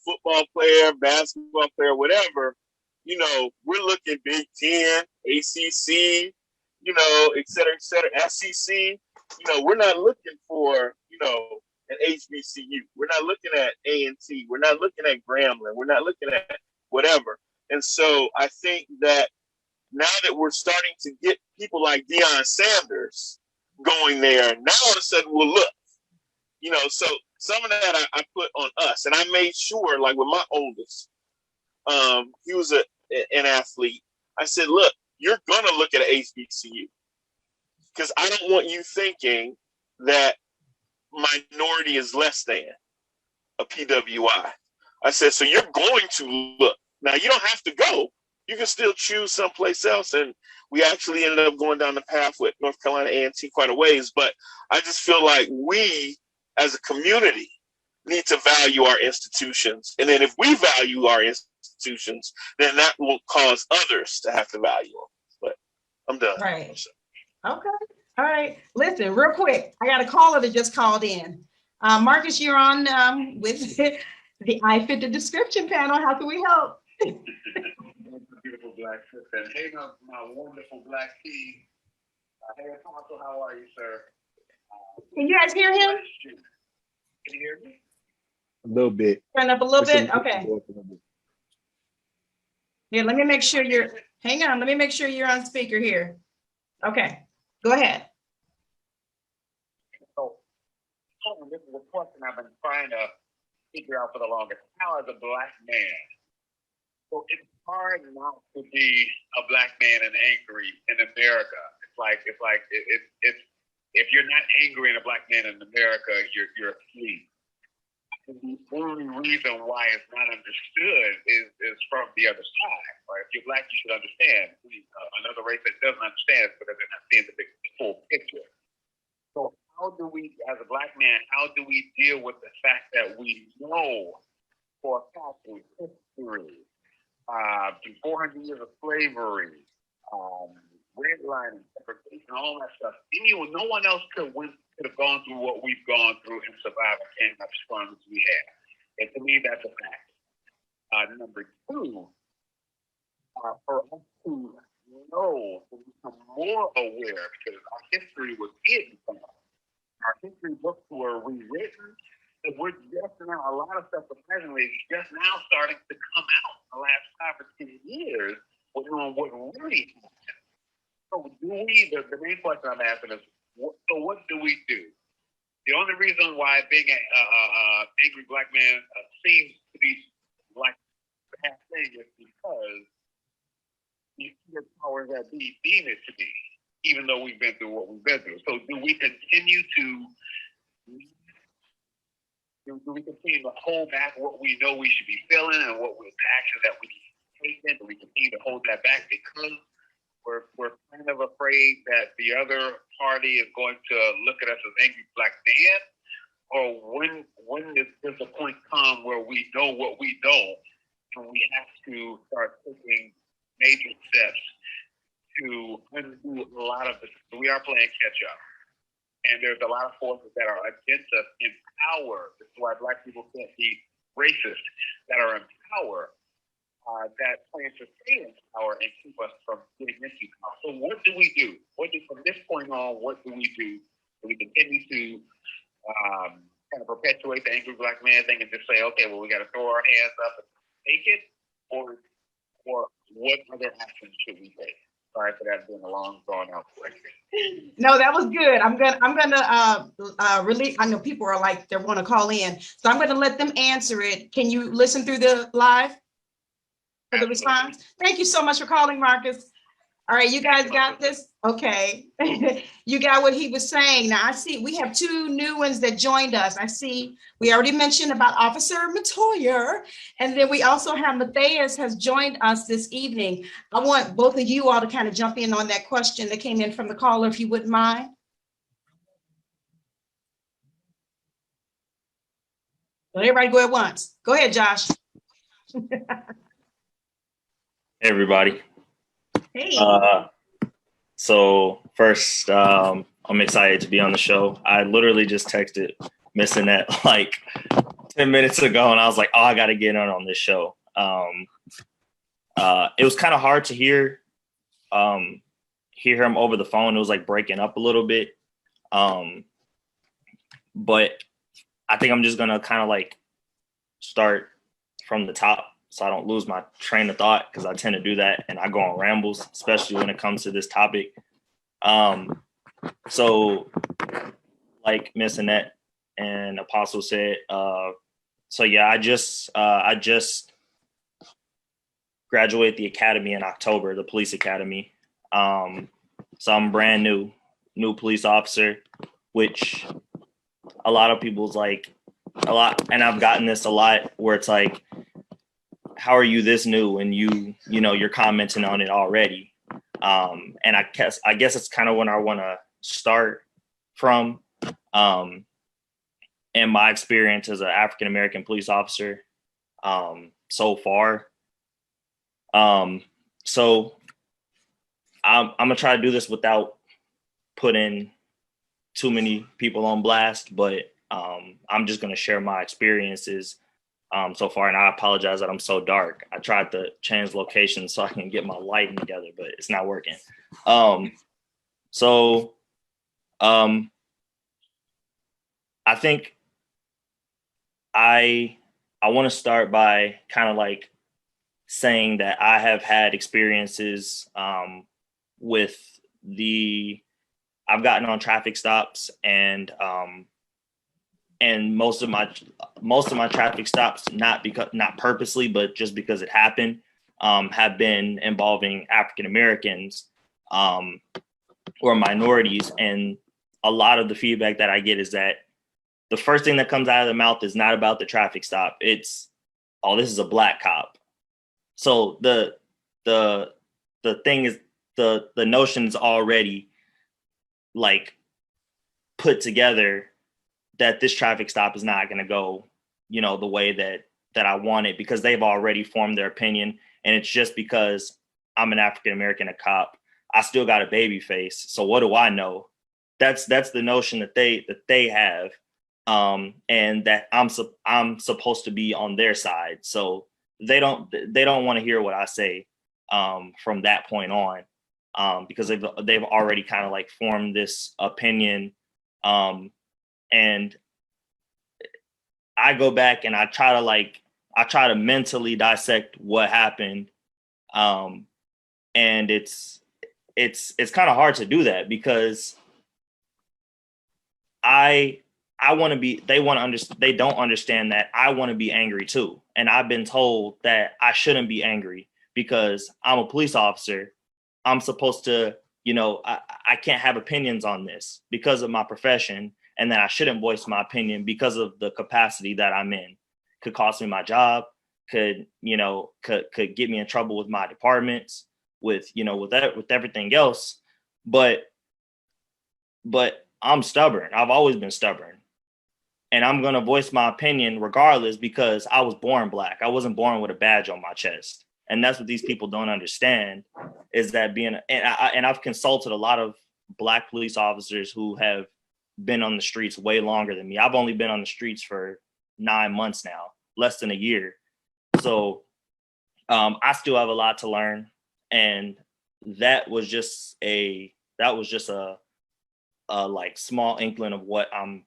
football player, basketball player, whatever, we're looking Big Ten, ACC, et cetera, SEC. We're not looking for, an HBCU. We're not looking at A&T. We're not looking at Grambling. We're not looking at whatever. And so I think that now that we're starting to get people like Deion Sanders going there, now all of a sudden we'll look, so some of that I put on us. And I made sure, like with my oldest, he was an athlete. I said, look, you're going to look at an HBCU because I don't want you thinking that minority is less than a PWI. I said, so you're going to look. Now, you don't have to go. You can still choose someplace else. And we actually ended up going down the path with North Carolina A&T quite a ways. But I just feel like we, as a community, need to value our institutions. And then if we value our institutions, then that will cause others to have to value them. But I'm done. Right. Okay. All right. Listen, real quick. I got a caller that just called in. Marcus, you're on with the IFTD description panel. How can we help? Beautiful black sister. And hey, my wonderful black team. Hey, Apostle, how are you, sir? Can you guys hear him? Can you hear me? A little bit. Turn up a little bit? Okay. Here, let me make sure hang on. Let me make sure you're on speaker here. Okay. Go ahead. So, this is a question I've been trying to figure out for the longest. How, as a black man, so it's hard not to be a black man and angry in America. It's if you're not angry and a black man in America, you're asleep. The only reason why it's not understood is from the other side. Right? If you're black, you should understand. Another race that doesn't understand it because they're not seeing the full picture. So how do we, as a black man, how do we deal with the fact that we know for a fact in history, 400 years of slavery, redlining, segregation, all that stuff. No one else could have gone through what we've gone through and survived and came up strong as we have. And to me, that's a fact. Number two, for us to know, to become more aware, because our history was hidden from us. Our history books were rewritten. So we're just now, a lot of stuff surprisingly is just now starting to come out in the last 5 or 10 years with knowing what really happened. So the main question I'm asking is, what do we do? The only reason why being an angry black man seems to be like a bad thing is because powers that be deem it to be, even though we've been through what we've been through. So do we continue to hold back what we know we should be feeling and what was the action that we need to take? Do we continue to hold that back because we're kind of afraid that the other party is going to look at us as angry black men? Or when does the point come where we know what we know and we have to start taking major steps to undo a lot of this? We are playing catch up. And there's a lot of forces that are against us in power. This is why Black people can't be racist, that are in power, that plan to stay in power and keep us from getting into power. So what do we do? From this point on, what do we do? Do we continue to kind of perpetuate the angry black man thing and just say, okay, well, we got to throw our hands up and take it? Or what other actions should we take? Sorry for that being a long, drawn out question. No, that was good. I'm gonna release. I know people are like, they want to call in, so I'm gonna let them answer it. Can you listen through the live for the response? Thank you so much for calling, Marcus. All right, you guys got this? Okay. You got what he was saying. Now I see we have two new ones that joined us. I see we already mentioned about Officer Metoyer, and then we also have Mathais has joined us this evening. I want both of you all to kind of jump in on that question that came in from the caller, if you wouldn't mind. Let everybody go at once. Go ahead, Josh. Hey, everybody. Hey. So first, I'm excited to be on the show. I literally just texted Miss Annette like 10 minutes ago, and I was like, oh, I got to get on this show. It was kind of hard to hear him over the phone. It was like breaking up a little bit. But I think I'm just going to kind of like start from the top, so I don't lose my train of thought, because I tend to do that and I go on rambles, especially when it comes to this topic. So like Miss Annette and Apostle said, so yeah, I just graduated the academy in October, the police academy. So I'm brand new police officer, which a lot of people's like a lot, and I've gotten this a lot, where it's like, how are you this new and you're commenting on it already? And I guess it's kind of when I want to start from, and my experience as an African-American police officer so far. So I'm gonna try to do this without putting too many people on blast, but I'm just gonna share my experiences so far, and I apologize that I'm so dark. I tried to change locations so I can get my lighting together, but it's not working. I think I want to start by kind of like saying that I have had experiences with I've gotten on traffic stops, and most of my traffic stops, not purposely, but just because it happened, have been involving African Americans or minorities. And a lot of the feedback that I get is that the first thing that comes out of the mouth is not about the traffic stop. It's, oh, this is a black cop. So the thing is, the notion's already like put together that this traffic stop is not going to go, the way that I want it, because they've already formed their opinion. And it's just because I'm an African-American, a cop, I still got a baby face. So what do I know? That's the notion that they have, and that I'm supposed to be on their side. So they don't want to hear what I say from that point on, because they've already kind of like formed this opinion. And I go back and I try to mentally dissect what happened. And it's kind of hard to do that, because they don't understand that I want to be angry too. And I've been told that I shouldn't be angry because I'm a police officer. I'm supposed to, I can't have opinions on this because of my profession, and that I shouldn't voice my opinion because of the capacity that I'm in. Could cost me my job, could get me in trouble with my departments, with everything else. But I'm stubborn. I've always been stubborn. And I'm going to voice my opinion regardless, because I was born Black. I wasn't born with a badge on my chest. And that's what these people don't understand, is that I've consulted a lot of Black police officers who have been on the streets way longer than me. I've only been on the streets for 9 months now, less than a year. So I still have a lot to learn. And that was just a like small inkling of what I'm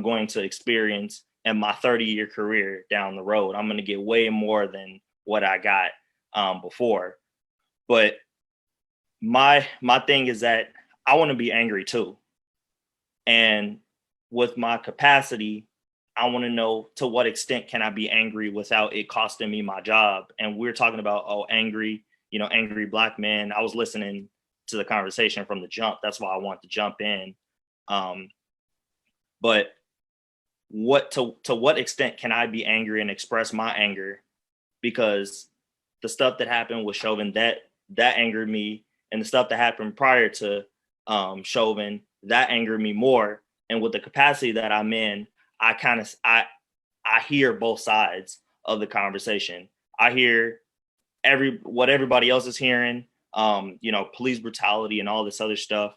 going to experience in my 30-year career down the road. I'm going to get way more than what I got before. But my thing is that I want to be angry too. And with my capacity, I want to know to what extent can I be angry without it costing me my job. And we're talking about, angry Black man. I was listening to the conversation from the jump. That's why I want to jump in. But to what extent can I be angry and express my anger? Because the stuff that happened with Chauvin, that angered me, and the stuff that happened prior to Chauvin, that angered me more. And with the capacity that I'm in, I hear both sides of the conversation. I hear what everybody else is hearing, police brutality and all this other stuff.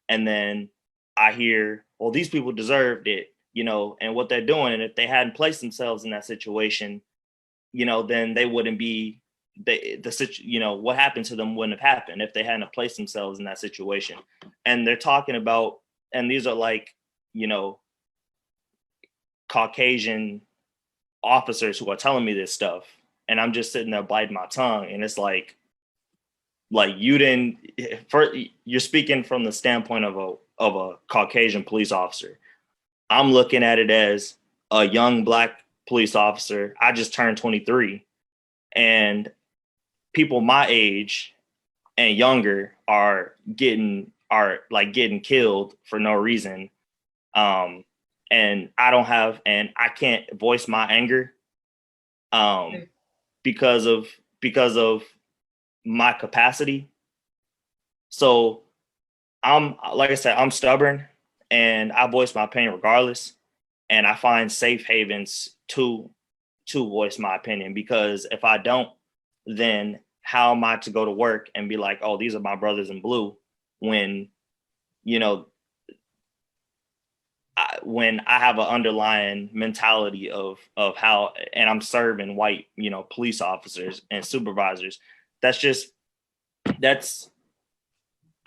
And then I hear, well, these people deserved it, and what they're doing. And if they hadn't placed themselves in that situation, then they wouldn't be, what happened to them wouldn't have happened if they hadn't placed themselves in that situation. And they're talking about, and these are like, Caucasian officers who are telling me this stuff. And I'm just sitting there biting my tongue. And it's like you're speaking from the standpoint of a Caucasian police officer. I'm looking at it as a young Black police officer. I just turned 23, and people my age and younger are getting killed for no reason. And I can't voice my anger because of my capacity. So like I said, I'm stubborn, and I voice my opinion regardless. And I find safe havens to voice my opinion, because if I don't, then how am I to go to work and be like, oh, these are my brothers in blue, when when I have an underlying mentality of how, and I'm serving white, police officers and supervisors. I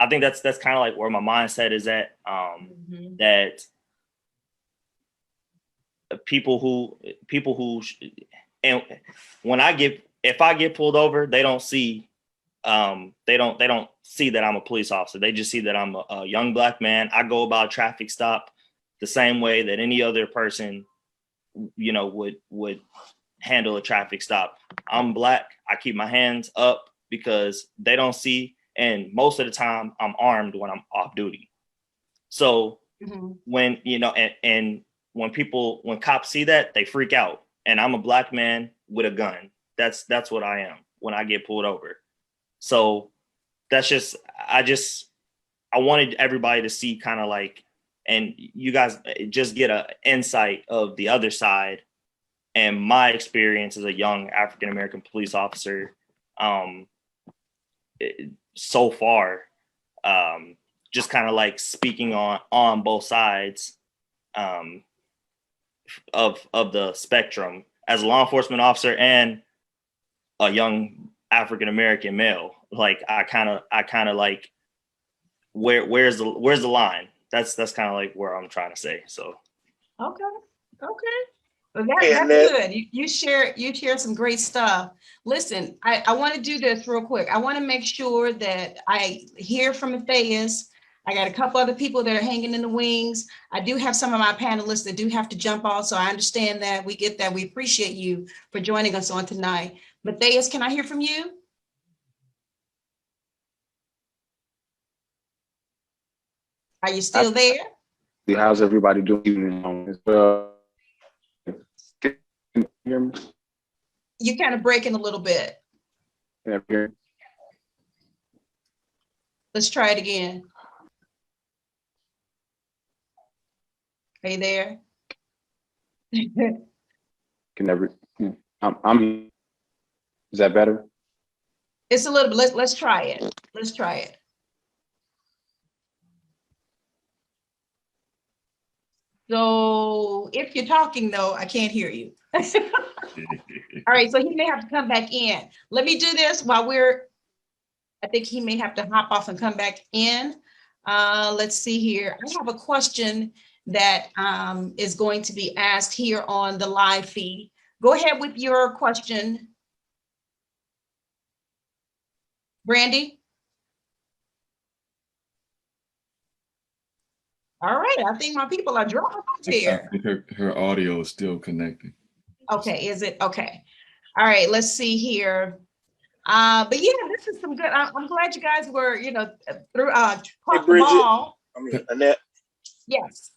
think that's kind of like where my mindset is at. That people who, and if I get pulled over, they don't see that I'm a police officer. They just see that I'm a young Black man. I go about a traffic stop the same way that any other person, would handle a traffic stop. I'm Black. I keep my hands up because they don't see. And most of the time I'm armed when I'm off duty. So when, and when cops see that, they freak out. And I'm a Black man with a gun. That's what I am when I get pulled over. So that's just, I wanted everybody to see kind of like, and you guys just get an insight of the other side and my experience as a young African-American police officer so far, just kind of like speaking on both sides of the spectrum as a law enforcement officer and a young African-American male. Like I kind of like, where's the line? That's kind of like where I'm trying to say. So. Okay. Well, that's good. You share some great stuff. Listen, I want to do this real quick. I want to make sure that I hear from Mathais. I got a couple other people that are hanging in the wings. I do have some of my panelists that do have to jump off. So I understand that. We get that. We appreciate you for joining us on tonight. Mathais, can I hear from you? Are you still there? How's everybody doing? Can you hear me? You're kind of breaking a little bit. Can you hear me? Let's try it again. Are you there? I'm is that better? It's a little bit. Let's try it. Let's try it. So if you're talking though, I can't hear you. All right, so he may have to come back in. Let me do this while I think he may have to hop off and come back in. Let's see here. I have a question that is going to be asked here on the live feed. Go ahead with your question. Brandy? All right, I think my people are drawing here. I think her audio is still connected. Okay, is it? Okay. All right, let's see here. But yeah, this is some good. I'm glad you guys were, through Hey, caught the Bridget. ball. Annette. Yes.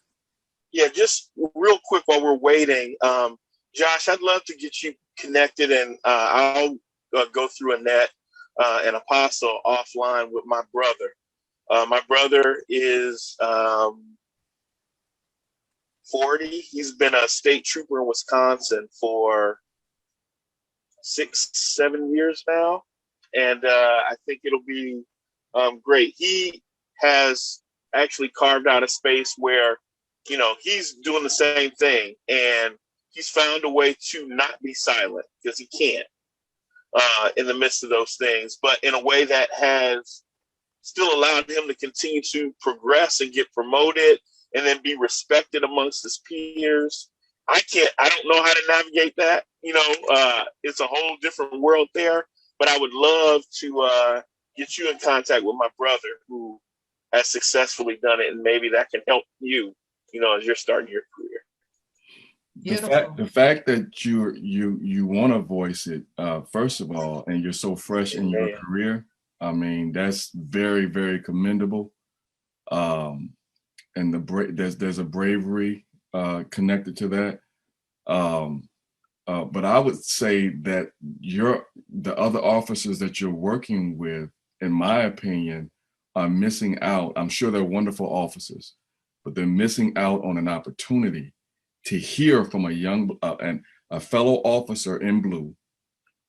Yeah, just real quick while we're waiting, Josh, I'd love to get you connected, and I'll go through Annette and Apostle offline with my brother. My brother is 40. He's been a state trooper in Wisconsin for 6-7 years now, and I think it'll be great. He has actually carved out a space where he's doing the same thing, and he's found a way to not be silent because he can't in the midst of those things, but in a way that has still allowed him to continue to progress and get promoted and then be respected amongst his peers. I don't know how to navigate that. It's a whole different world there, but I would love to get you in contact with my brother who has successfully done it, and maybe that can help you, as you're starting your career. The fact that you want to voice it, first of all, and you're so fresh in your career, I mean, that's very, very commendable. And there's a bravery connected to that. But I would say that the other officers that you're working with, in my opinion, are missing out. I'm sure they're wonderful officers, but they're missing out on an opportunity to hear from a fellow officer in blue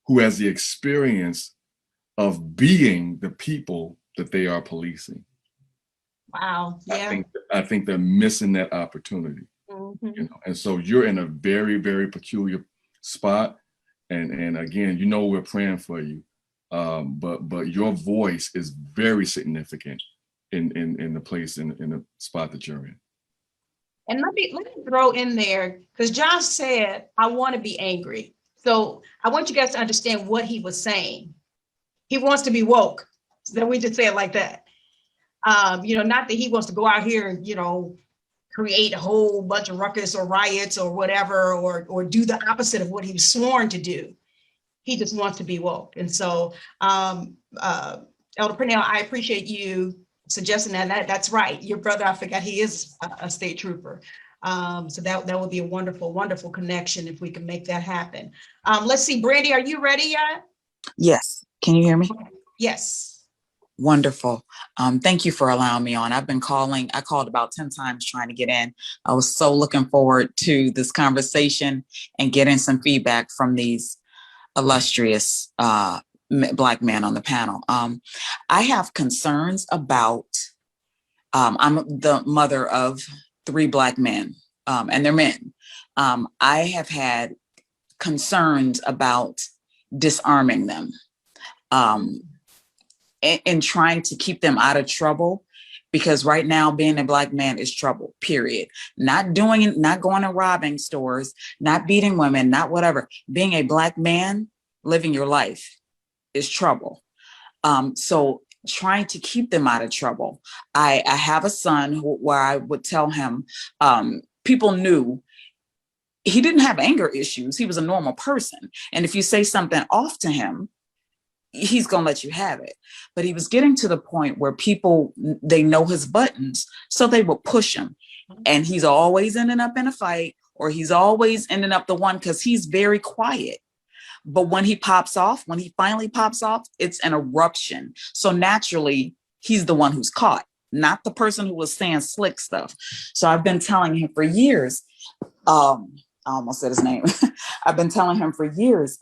who has the experience of being the people that they are policing. Wow. Yeah. I think they're missing that opportunity. Mm-hmm. And so you're in a very, very peculiar spot. And again, we're praying for you. But your voice is very significant in the place, in the spot that you're in. And let me throw in there, because Josh said, I want to be angry. So I want you guys to understand what he was saying. He wants to be woke. So we just say it like that. Not that he wants to go out here and, create a whole bunch of ruckus or riots or whatever, or do the opposite of what he was sworn to do. He just wants to be woke. And so, Elder Purnell, I appreciate you suggesting that. That's right. Your brother, I forgot, he is a state trooper. So that would be a wonderful, wonderful connection if we can make that happen. Let's see, Brandy, are you ready yet? Yes. Can you hear me? Yes. Wonderful. Thank you for allowing me on. I've been calling. I called about 10 times trying to get in. I was so looking forward to this conversation and getting some feedback from these illustrious Black men on the panel. I have concerns about, I'm the mother of 3 Black men, and they're men. I have had concerns about disarming them. And trying to keep them out of trouble, because right now being a Black man is trouble, period. Not going and robbing stores, not beating women, not whatever. Being a Black man, living your life is trouble. So trying to keep them out of trouble. I have a son where I would tell him, people knew he didn't have anger issues. He was a normal person. And if you say something off to him, he's going to let you have it. But he was getting to the point where people, they know his buttons, so they will push him. And he's always ending up in a fight, or he's always ending up the one, because he's very quiet. But when he finally pops off, it's an eruption. So naturally, he's the one who's caught, not the person who was saying slick stuff. So I've been telling him for years, I almost said his name. I've been telling him for years,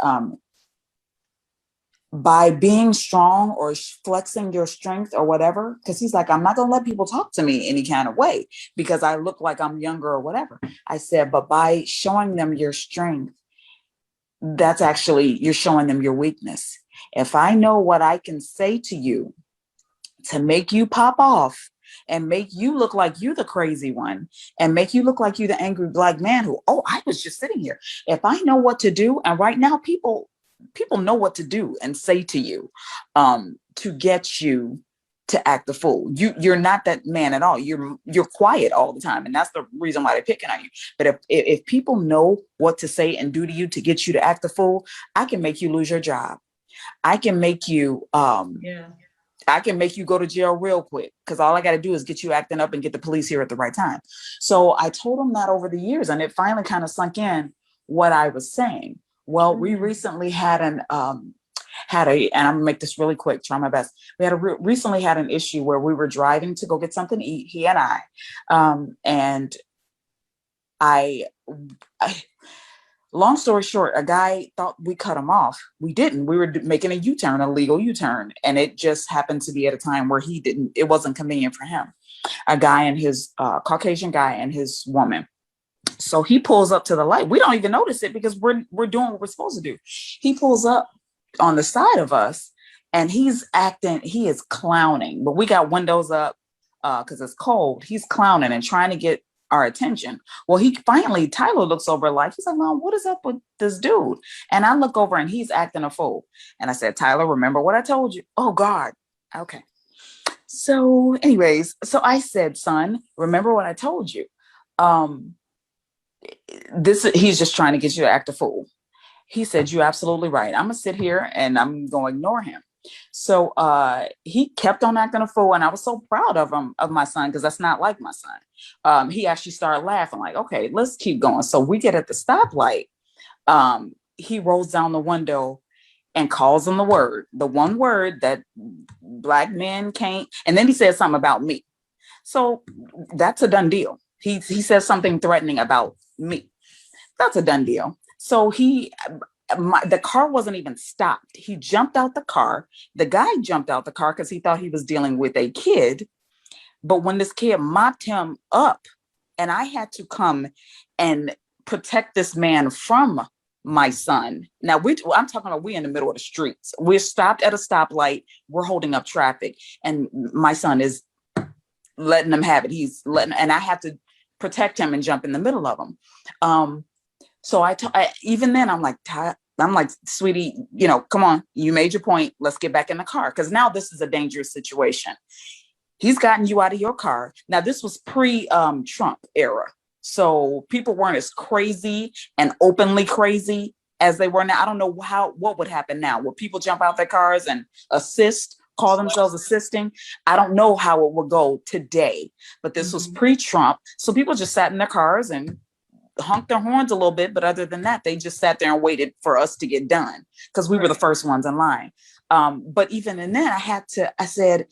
by being strong or flexing your strength or whatever, because he's like, I'm not going to let people talk to me any kind of way because I look like I'm younger or whatever. I said, but by showing them your strength, that's actually, you're showing them your weakness. If I know what I can say to you to make you pop off and make you look like you the crazy one and make you look like you the angry black man who, oh, I was just sitting here. If I know what to do, and right now people know what to do and say to you to get you to act a fool. You're not that man at all. You're quiet all the time, and that's the reason why they're picking on you. But if people know what to say and do to you to get you to act a fool, I can make you lose your job. I can make you I can make you go to jail real quick, because all I got to do is get you acting up and get the police here at the right time. So I told him that over the years, and it finally kind of sunk in what I was saying. Well, we recently had and I'm gonna make this really quick, try my best. We had recently had an issue where we were driving to go get something to eat, he and I, and I long story short, a guy thought we cut him off. We didn't. We were making a U-turn, a legal U-turn, and it just happened to be at a time where it wasn't convenient for him. A guy and his Caucasian guy and his woman. So he pulls up to the light. We don't even notice it because we're doing what we're supposed to do. He pulls up on the side of us and he is clowning, but we got windows up because it's cold. He's clowning and trying to get our attention. Well, Tyler looks over like, he's like, Mom, what is up with this dude? And I look over and he's acting a fool. And I said, Tyler, remember what I told you? Oh God. Okay. So anyways, so I said, son, remember what I told you? He's just trying to get you to act a fool. He said, you're absolutely right. I'm gonna sit here and I'm gonna ignore him. So he kept on acting a fool, and I was so proud of my son, because that's not like my son. He actually started laughing, like, okay, let's keep going. So we get at the stoplight. He rolls down the window and calls him the one word that black men can't. And then he says something about me. So that's a done deal. He says something threatening about me. That's a done deal. So the car wasn't even stopped. He jumped out the car. The guy jumped out the car because he thought he was dealing with a kid. But when this kid mopped him up, and I had to come and protect this man from my son. Now I'm talking about, we in the middle of the streets. We're stopped at a stoplight. We're holding up traffic, and my son is letting them have it. And I have to protect him and jump in the middle of him. So even then I'm like, sweetie, come on, you made your point. Let's get back in the car. Because now this is a dangerous situation. He's gotten you out of your car. Now this was pre-Trump era. So people weren't as crazy and openly crazy as they were now. I don't know what would happen now. Would people jump out their cars and call themselves assisting? I don't know how it would go today, but this was pre-Trump. So people just sat in their cars and honked their horns a little bit. But other than that, they just sat there and waited for us to get done because we were the first ones in line. But even in that, I said,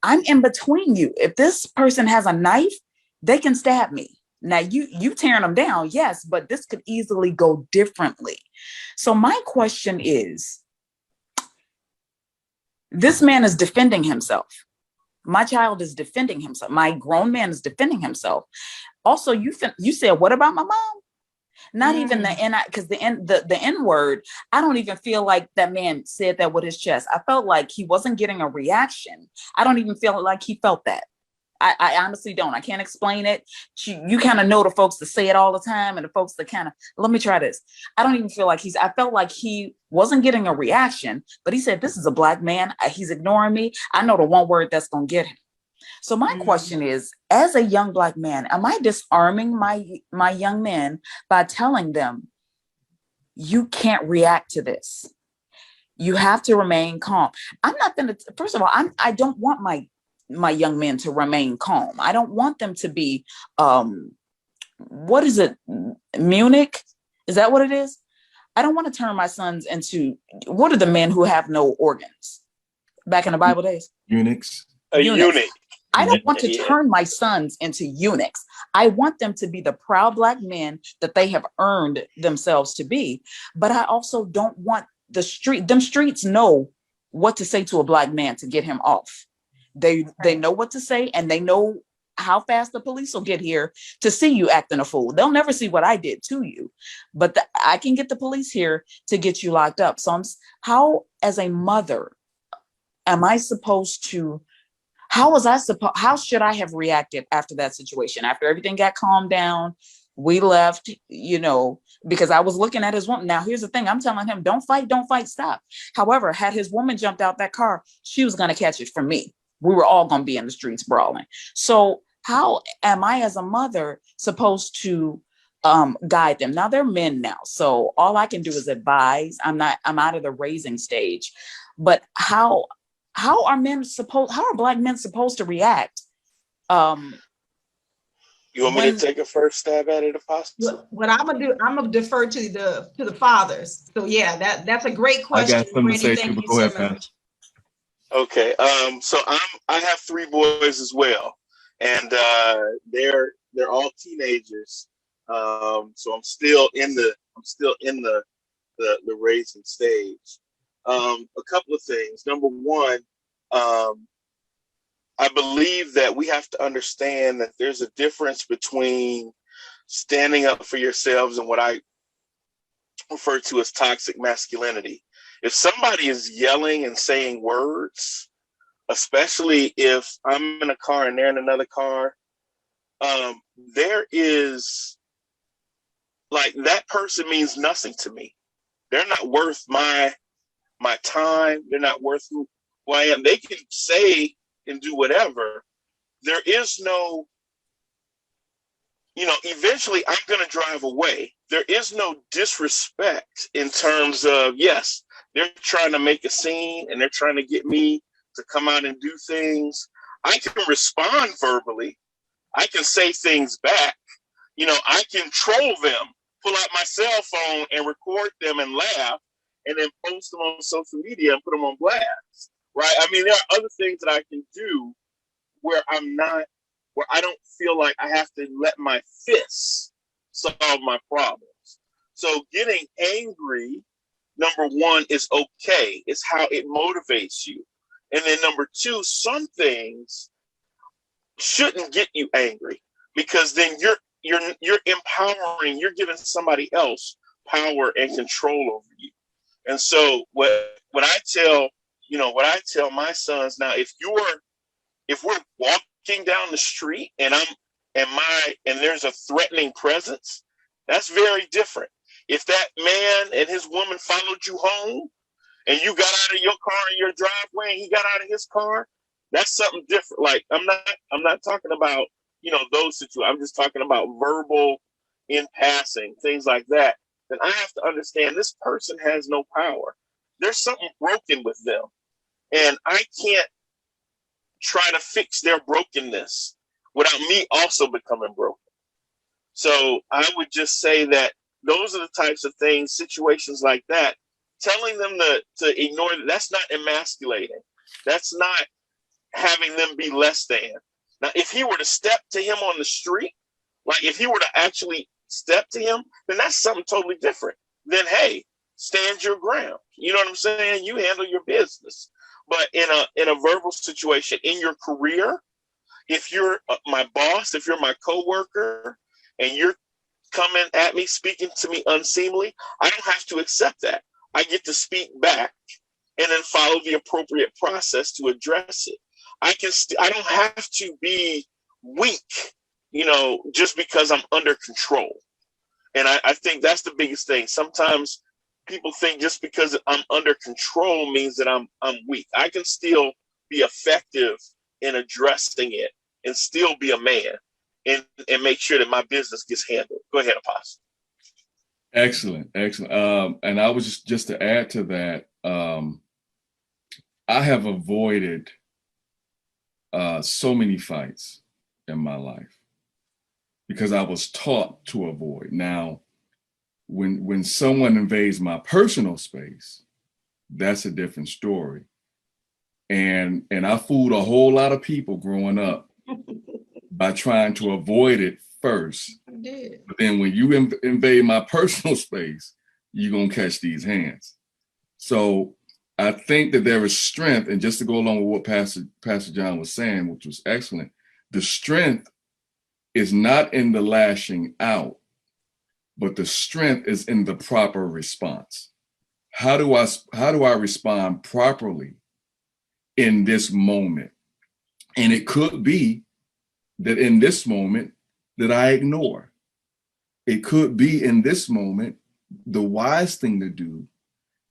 I'm in between you. If this person has a knife, they can stab me. Now you tearing them down, yes, but this could easily go differently. So my question is, this man is defending himself. My child is defending himself. My grown man is defending himself. Also, you said, what about my mom? Not even the N, because the N word, I don't even feel like that man said that with his chest. I felt like he wasn't getting a reaction. I don't even feel like he felt that. I honestly don't. I can't explain it. You kind of know the folks that say it all the time and the folks that kind of, let me try this. I don't even feel like I felt like he wasn't getting a reaction, but he said, this is a black man. He's ignoring me. I know the one word that's going to get him. So my question is, as a young black man, am I disarming my young men by telling them, you can't react to this? You have to remain calm. I'm not going to, first of all, I don't want my young men to remain calm. I don't want them to be, what is it? Munich? Is that what it is? I don't want to turn my sons into, what are the men who have no organs back in the Bible days? Eunuchs. A eunuch. I don't want to Yeah. turn my sons into eunuchs. I want them to be the proud Black men that they have earned themselves to be. But I also don't want them streets know what to say to a Black man to get him off. They know what to say, and they know how fast the police will get here to see you acting a fool. They'll never see what I did to you, but I can get the police here to get you locked up. So how, as a mother, am I supposed to, how should I have reacted after that situation? After everything got calmed down, we left, because I was looking at his woman. Now, here's the thing. I'm telling him, don't fight, stop. However, had his woman jumped out that car, she was going to catch it from me. We were all going to be in the streets brawling. So how am I as a mother supposed to guide them? Now they're men now. So all I can do is advise. I'm out of the raising stage, but how are Black men supposed to react? You want me to take a first stab at it, Apostle? What I'm gonna do, I'm gonna defer to the fathers. So yeah, that's a great question. I got something to say Thank too, you but go so ahead, much. Okay. So I have 3 boys as well, and they're all teenagers. So I'm still in the raising stage. A couple of things. Number one, I believe that we have to understand that there's a difference between standing up for yourselves and what I refer to as toxic masculinity. If somebody is yelling and saying words, especially if I'm in a car and they're in another car, there is, like, that person means nothing to me. They're not worth my time. They're not worth who I am. They can say and do whatever. There is no, eventually I'm going to drive away. There is no disrespect in terms of, yes, they're trying to make a scene and they're trying to get me to come out and do things. I can respond verbally. I can say things back. I can troll them, pull out my cell phone and record them and laugh, and then post them on social media and put them on blast, right? I mean, there are other things that I can do where I don't feel like I have to let my fists solve my problems. So getting angry, number one, is okay. It's how it motivates you. And then number two, some things shouldn't get you angry, because then you're empowering, you're giving somebody else power and control over you. And so what I tell my sons now, if we're walking down the street and there's a threatening presence, that's very different. If that man and his woman followed you home and you got out of your car in your driveway and he got out of his car, that's something different. Like, I'm not talking about, those situations. I'm just talking about verbal in passing, things like that. Then I have to understand this person has no power. There's something broken with them. And I can't try to fix their brokenness without me also becoming broken. So I would just say that those are the types of things, situations like that, telling them to ignore, that's not emasculating. That's not having them be less than. Now, if he were to step to him on the street, like if he were to actually step to him, then that's something totally different. Then, hey, stand your ground. You know what I'm saying? You handle your business. But in a verbal situation, in your career, if you're my boss, if you're my coworker, and you're coming at me, speaking to me unseemly, I don't have to accept that. I get to speak back and then follow the appropriate process to address it. I don't have to be weak, just because I'm under control. And I think that's the biggest thing. Sometimes people think just because I'm under control means that I'm weak. I can still be effective in addressing it and still be a man and make sure that my business gets handled. Go ahead, Apostle. Excellent, excellent. And I was just to add to that, I have avoided so many fights in my life because I was taught to avoid. Now, when someone invades my personal space, that's a different story. And I fooled a whole lot of people growing up by trying to avoid it first. I did. But then when you invade my personal space, you're gonna catch these hands. So I think that there is strength, and just to go along with what Pastor John was saying, which was excellent, the strength is not in the lashing out, but the strength is in the proper response. How do I respond properly in this moment? And it could be that in this moment that I ignore. It could be in this moment, the wise thing to do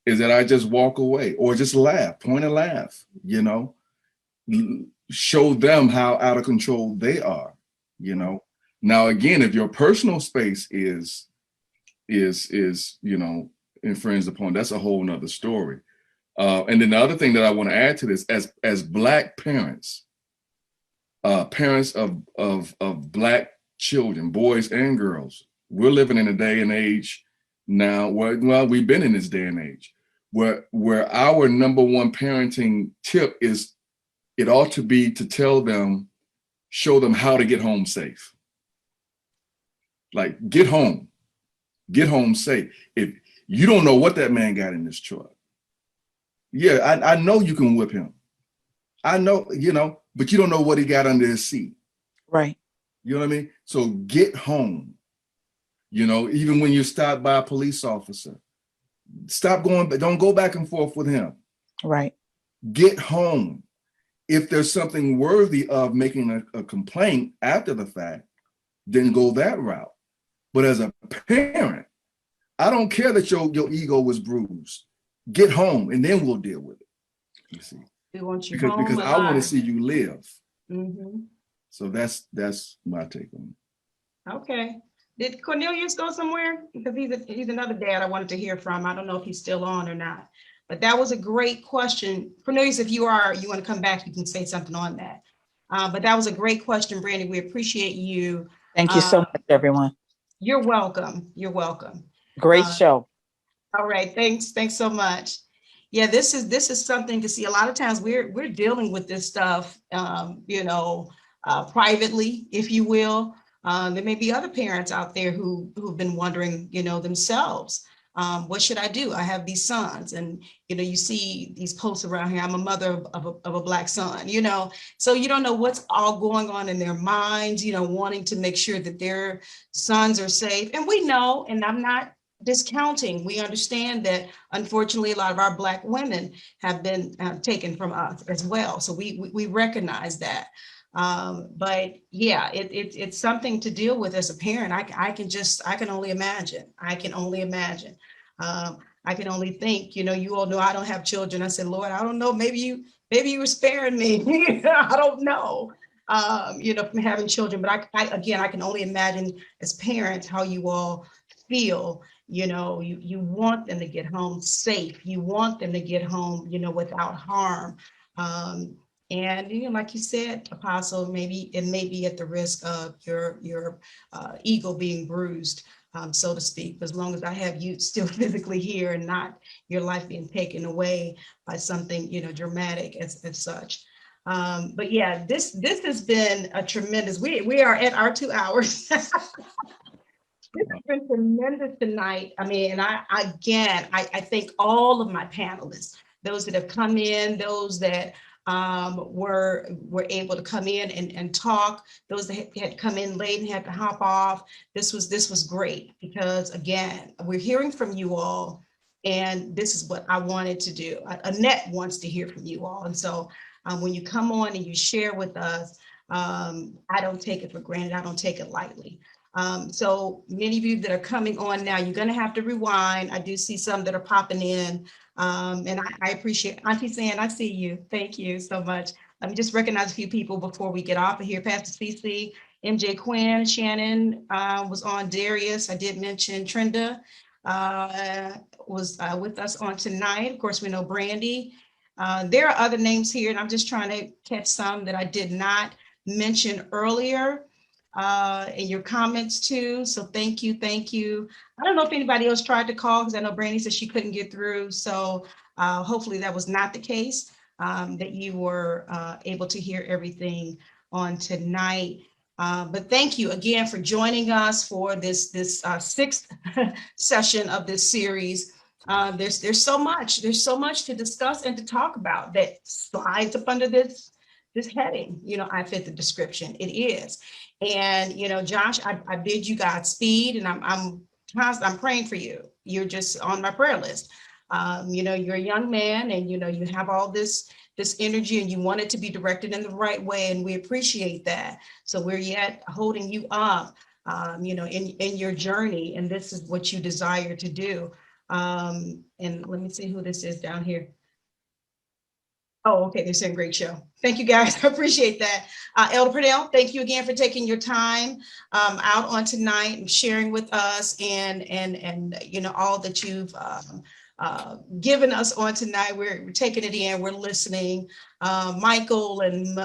is that I just walk away or just laugh, point and laugh, you know, show them how out of control they are, you know. Now, again, if your personal space is, you know, infringed upon, that's a whole nother story. And then the other thing that I want to add to this, as Black parents, parents of Black children, boys and girls, we're living in a day and age now where, well, we've been in this day and age where our number one parenting tip is, it ought to be to tell them, show them how to get home safe. Like, get home safe. If you don't know what that man got in this truck, yeah, I know you can whip him. I know, you know, but you don't know what he got under his seat. Right. You know what I mean? So get home. You know, even when you stop by a police officer, don't go back and forth with him. Right. Get home. If there's something worthy of making a complaint after the fact, then go that route. But as a parent, I don't care that your ego was bruised. Get home and then we'll deal with it. You see? We want you because home I want to alive. see you live. Mm-hmm. So that's my take on it. Okay. Did Cornelius go somewhere? Because he's another dad I wanted to hear from. I don't know if he's still on or not. But that was a great question. Cornelius, if you want to come back, you can say something on that. But that was a great question, Brandy. We appreciate you. Thank you so much, everyone. You're welcome. You're welcome. Great show. All right. Thanks. Thanks so much. Yeah, this is something to see. A lot of times we're dealing with this stuff, you know, privately, if you will. There may be other parents out there who've been wondering, you know, themselves, what should I do? I have these sons, and you know, you see these posts around here. I'm a mother of a Black son, you know, so you don't know what's all going on in their minds, you know, wanting to make sure that their sons are safe. And we know, and I'm not discounting, we understand that unfortunately a lot of our Black women have been taken from us as well. So we recognize that. But yeah, it's something to deal with as a parent. I can only imagine. I can only imagine. I can only think, you know, you all know I don't have children. I said, Lord, I don't know, maybe you were sparing me. I don't know, you know, from having children, but I can only imagine as parents how you all feel. You know, you want them to get home safe. You want them to get home, you know, without harm. And you know, like you said, Apostle, maybe it may be at the risk of your ego being bruised, so to speak. But as long as I have you still physically here and not your life being taken away by something, you know, dramatic as such. But yeah, this has been a tremendous. We are at our 2 hours. This has been tremendous tonight. I mean, and I thank all of my panelists, those that have come in, those that were able to come in and talk, those that had come in late and had to hop off. This was great because again, we're hearing from you all, and this is what I wanted to do. Annette wants to hear from you all, and so when you come on and you share with us, I don't take it for granted. I don't take it lightly. So many of you that are coming on now, you're going to have to rewind. I do see some that are popping in. And I appreciate Auntie San, I see you. Thank you so much. Let me just recognize a few people before we get off of here. Pastor CC, MJ Quinn, Shannon was on, Darius. I did mention Trenda. was with us on tonight. Of course, we know Brandy. There are other names here, and I'm just trying to catch some that I did not mention earlier in your comments too. So thank you, thank you. I don't know if anybody else tried to call, because I know Brandy said she couldn't get through. So hopefully that was not the case, that you were able to hear everything on tonight. But thank you again for joining us for this sixth session of this series. There's so much to discuss and to talk about that slides up under this heading. I fit the description. It is. And Josh, I bid you Godspeed, and I'm praying for you. You're just on my prayer list. You're a young man, and you have all this energy, and you want it to be directed in the right way, and we appreciate that. So we're yet holding you up, in your journey, and this is what you desire to do. And let me see who this is down here. Oh, okay, they're saying great show. Thank you, guys. I appreciate that. Elder Purnell, thank you again for taking your time out on tonight and sharing with us, and all that you've given us on tonight. We're taking it in, we're listening. Michael and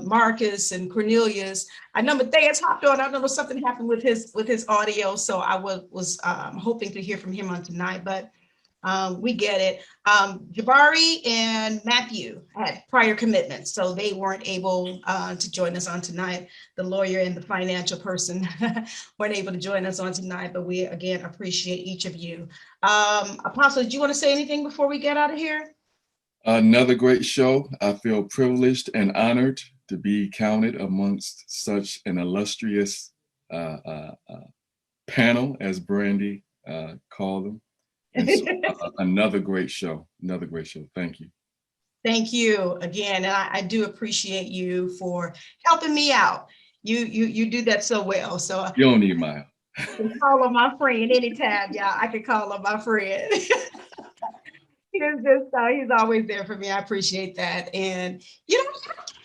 Marcus and Cornelius. I know Mathais hopped on. I don't know, something happened with his audio, so I was hoping to hear from him on tonight, but we get it. Jabari and Matthew had prior commitments, so they weren't able to join us on tonight. The lawyer and the financial person weren't able to join us on tonight, but we again appreciate each of you. Apostle, do you want to say anything before we get out of here? Another great show. I feel privileged and honored to be counted amongst such an illustrious panel, as Brandy called them. And so, another great show. Thank you. Thank you again, and I do appreciate you for helping me out. You do that so well. So you don't need my help. I can call on my friend anytime, y'all. I can call on my friend. He's always there for me. I appreciate that. And I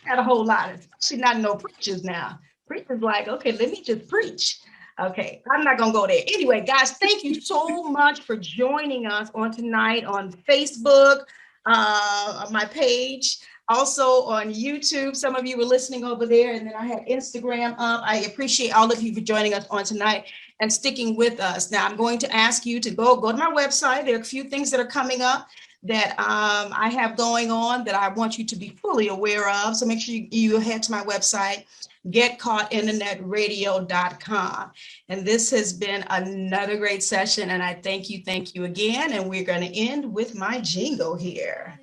had a whole lot of, especially not no preachers now. Preachers like, okay, let me just preach. Okay, I'm not gonna go there. Anyway, guys, thank you so much for joining us on tonight on Facebook, on my page, also on YouTube. Some of you were listening over there, and then I had Instagram up. I appreciate all of you for joining us on tonight and sticking with us. Now, I'm going to ask you to go to my website. There are a few things that are coming up that I have going on that I want you to be fully aware of. So make sure you head to my website, GetcaughtinANetRadio.com. And this has been another great session, and I thank you again. And we're going to end with my jingle here.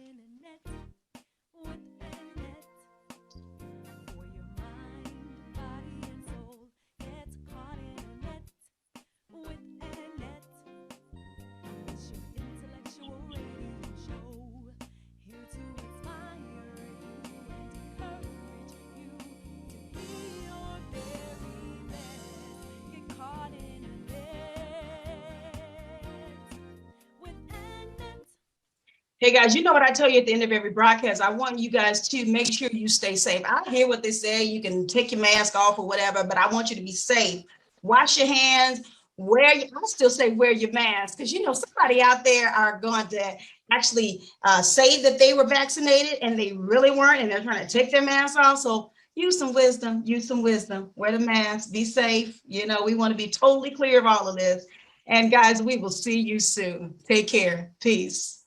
Hey guys, you know what I tell you at the end of every broadcast? I want you guys to make sure you stay safe. I hear what they say. You can take your mask off or whatever, but I want you to be safe. Wash your hands. I still say wear your mask, because somebody out there are going to actually say that they were vaccinated and they really weren't, and they're trying to take their mask off. So use some wisdom. Wear the mask. Be safe. We want to be totally clear of all of this. And guys, we will see you soon. Take care. Peace.